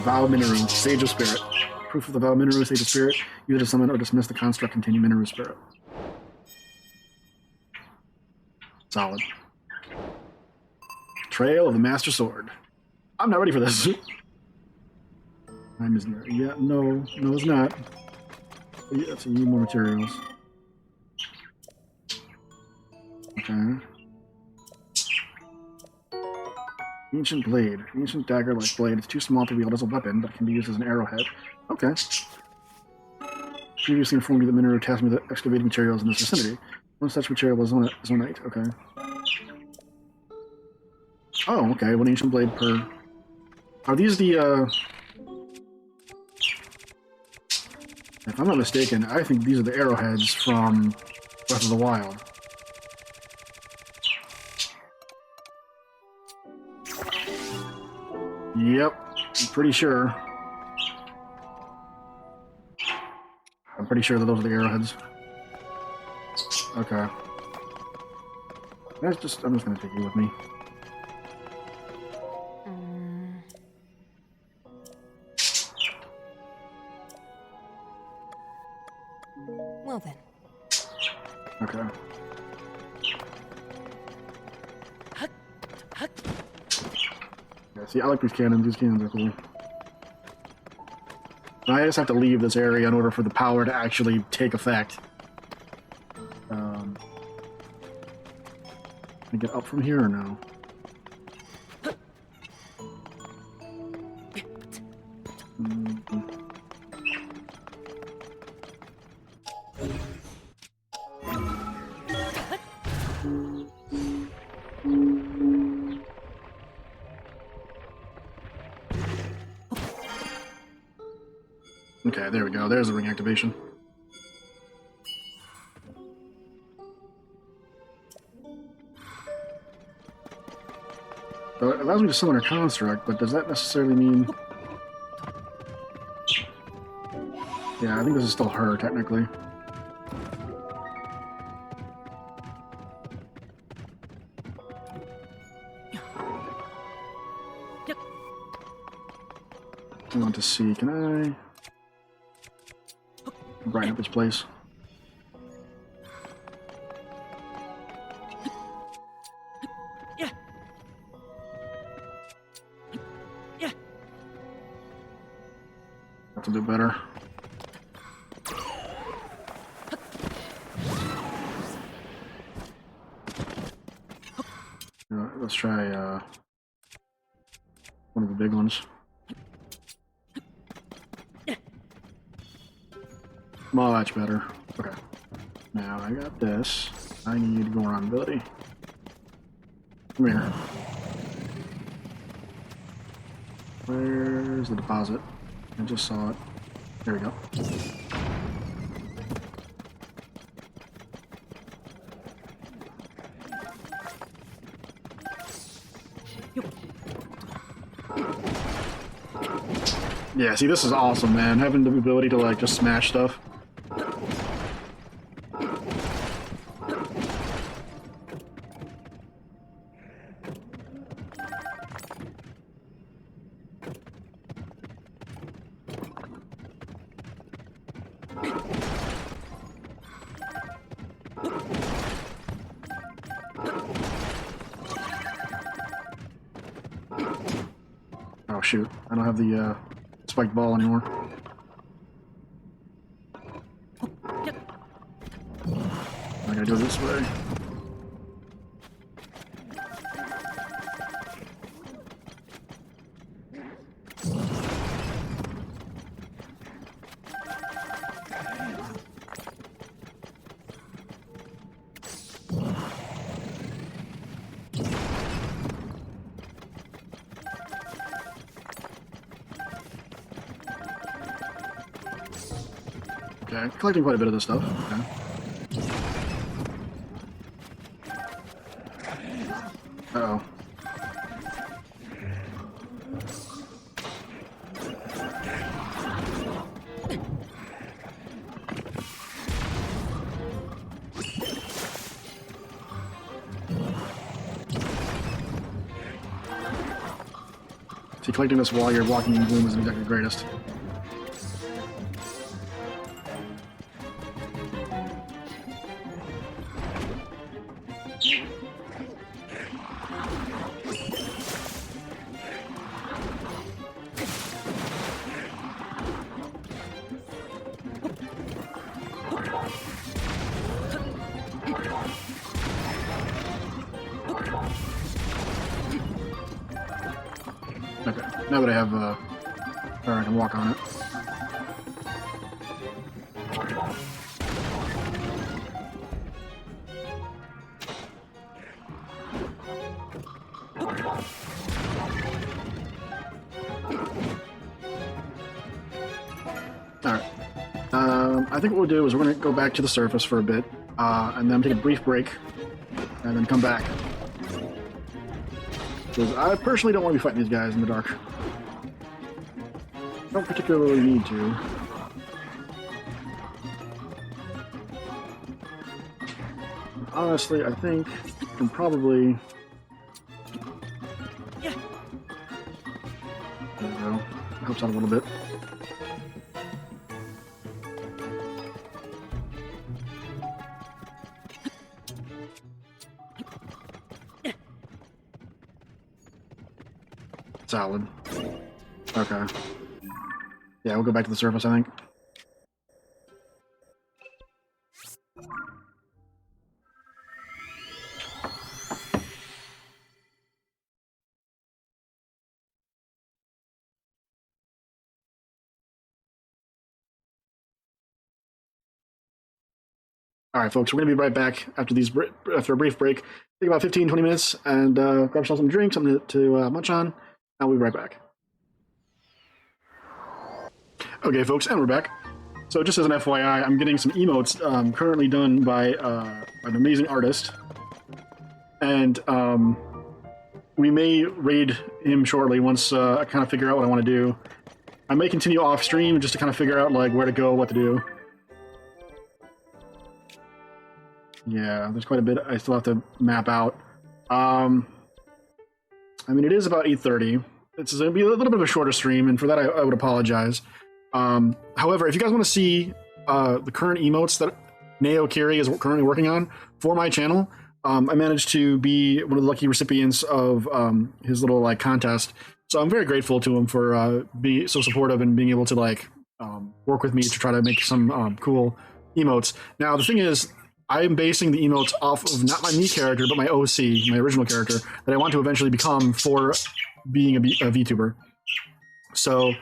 Vow Minoru, Sage of Spirit. Proof of the Vow Minoru, Sage of Spirit. Use it to summon or dismiss the construct containing Minoru Spirit. Solid. Trail of the Master Sword. I'm not ready for this. Time is near. Yeah, no, it's not. Yeah, so you need more materials. Okay. Ancient blade. Ancient dagger-like blade. It's too small to wield as a weapon, but can be used as an arrowhead. Okay. Previously informed you that Minoru tasked me with excavating materials in this vicinity. One such material was zonite. Okay. Oh, okay. One ancient blade per... Are these the, If I'm not mistaken, I think these are the arrowheads from Breath of the Wild. Yep, I'm pretty sure. I'm pretty sure that those are the arrowheads. Okay. I'm just gonna take you with me. Well then. Okay. Yeah, see, I like these cannons. These cannons are cool. I just have to leave this area in order for the power to actually take effect. Can I get up from here or no? Okay, there we go. There's the ring activation. So it allows me to summon a construct, but does that necessarily mean... Yeah, I think this is still her, technically. I want to see, can I... brighten up this place? That's a bit better. Let's try one of the big ones. Much better. Okay. Now I got this. I need go around ability. Come here. Where's the deposit? I just saw it. There we go. Yeah, see, this is awesome, man. Having the ability to, like, just smash stuff. Oh, shoot. I don't have the, spiked ball anymore. I gotta go this way. Okay, collecting quite a bit of this stuff. Okay. Uh-oh. See, collecting this while you're walking in gloom isn't exactly the greatest. Okay, now that I have, I can walk on it. Alright. I think what we'll do is we're going to go back to the surface for a bit, and then take a brief break, and then come back. Because I personally don't want to be fighting these guys in the dark. Don't particularly need to. Honestly, I think I can probably... There we go. Helps out a little bit. Solid. Okay. Yeah, we'll go back to the surface, I think. All right, folks, we're going to be right back after after a brief break. Take about 15, 20 minutes and grab yourself some drinks, something to munch on. I'll be right back. Okay, folks, and we're back. So just as an FYI, I'm getting some emotes currently done by an amazing artist. And we may raid him shortly once I kind of figure out what I want to do. I may continue off stream just to kind of figure out like where to go, what to do. Yeah, there's quite a bit I still have to map out. I mean, it is about 8:30. It's going to be a little bit of a shorter stream, and for that I would apologize. However, if you guys want to see the current emotes that Neo Kiri is currently working on for my channel, I managed to be one of the lucky recipients of his little like contest. So I'm very grateful to him for being so supportive and being able to like work with me to try to make some cool emotes. Now, the thing is, I am basing the emotes off of not my me character, but my OC, my original character, that I want to eventually become for being a VTuber. So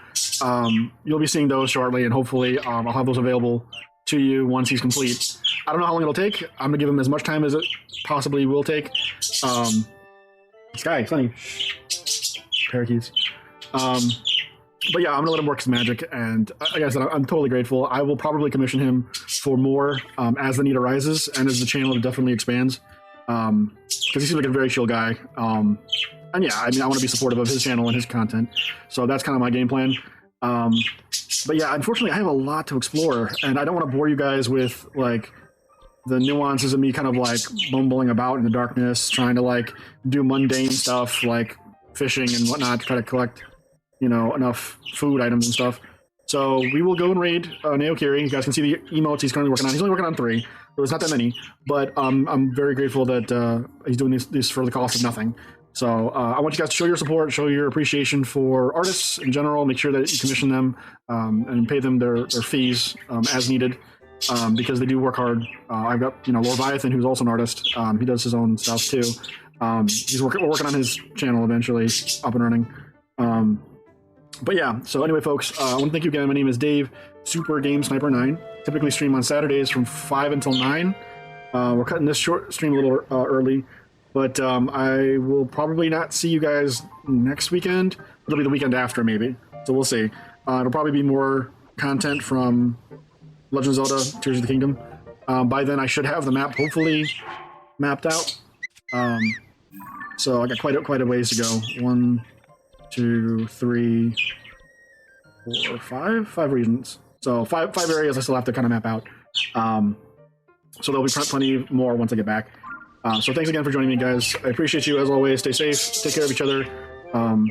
you'll be seeing those shortly, and hopefully I'll have those available to you once he's complete. I don't know how long it'll take. I'm gonna give him as much time as it possibly will take. Sky, Sunny, parakeets. But yeah, I'm gonna let him work his magic, and like I said, I'm totally grateful. I will probably commission him for more as the need arises and as the channel definitely expands, because he seems like a very chill guy. And yeah, I mean, I want to be supportive of his channel and his content, so that's kind of my game plan. But yeah, unfortunately, I have a lot to explore, and I don't want to bore you guys with like the nuances of me kind of like bumbling about in the darkness, trying to like do mundane stuff like fishing and whatnot to try to collect, you know, enough food items and stuff. So we will go and raid Neo Kiri. You guys can see the emotes he's currently working on. He's only working on 3, so it's not that many, but I'm very grateful that he's doing this for the cost of nothing. So I want you guys to show your support, show your appreciation for artists in general. Make sure that you commission them and pay them their fees as needed, because they do work hard. I've got, you know, Leviathan, who's also an artist. He does his own stuff too. We're working on his channel eventually, up and running. But yeah, so anyway, folks, I want to thank you again. My name is Dave, Super Game Sniper 9. Typically stream on Saturdays from 5 until 9. We're cutting this short stream a little early. But I will probably not see you guys next weekend. It'll be the weekend after, maybe. So we'll see. It'll probably be more content from Legend of Zelda: Tears of the Kingdom. By then, I should have the map hopefully mapped out. So I got quite a ways to go. 1, 2, 3, 4, 5 regions. So five areas I still have to kind of map out. So there'll be plenty more once I get back. So thanks again for joining me, guys. I appreciate you as always. Stay safe. Take care of each other. I'm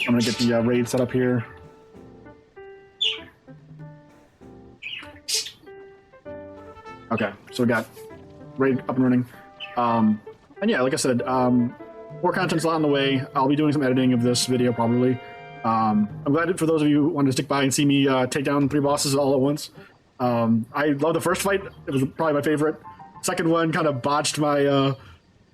gonna get the raid set up here. Okay, so we got raid up and running. And yeah, like I said, more content's on the way. I'll be doing some editing of this video probably. I'm glad for those of you who wanted to stick by and see me take down 3 bosses all at once. I love the first fight. It was probably my favorite. Second one kind of botched my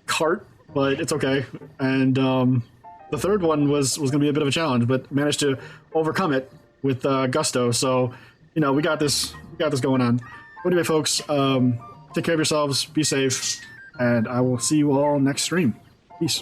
cart, but it's okay. And the third one was going to be a bit of a challenge, but managed to overcome it with gusto. So, you know, we got this going on. But anyway, folks, take care of yourselves, be safe, and I will see you all next stream. Peace.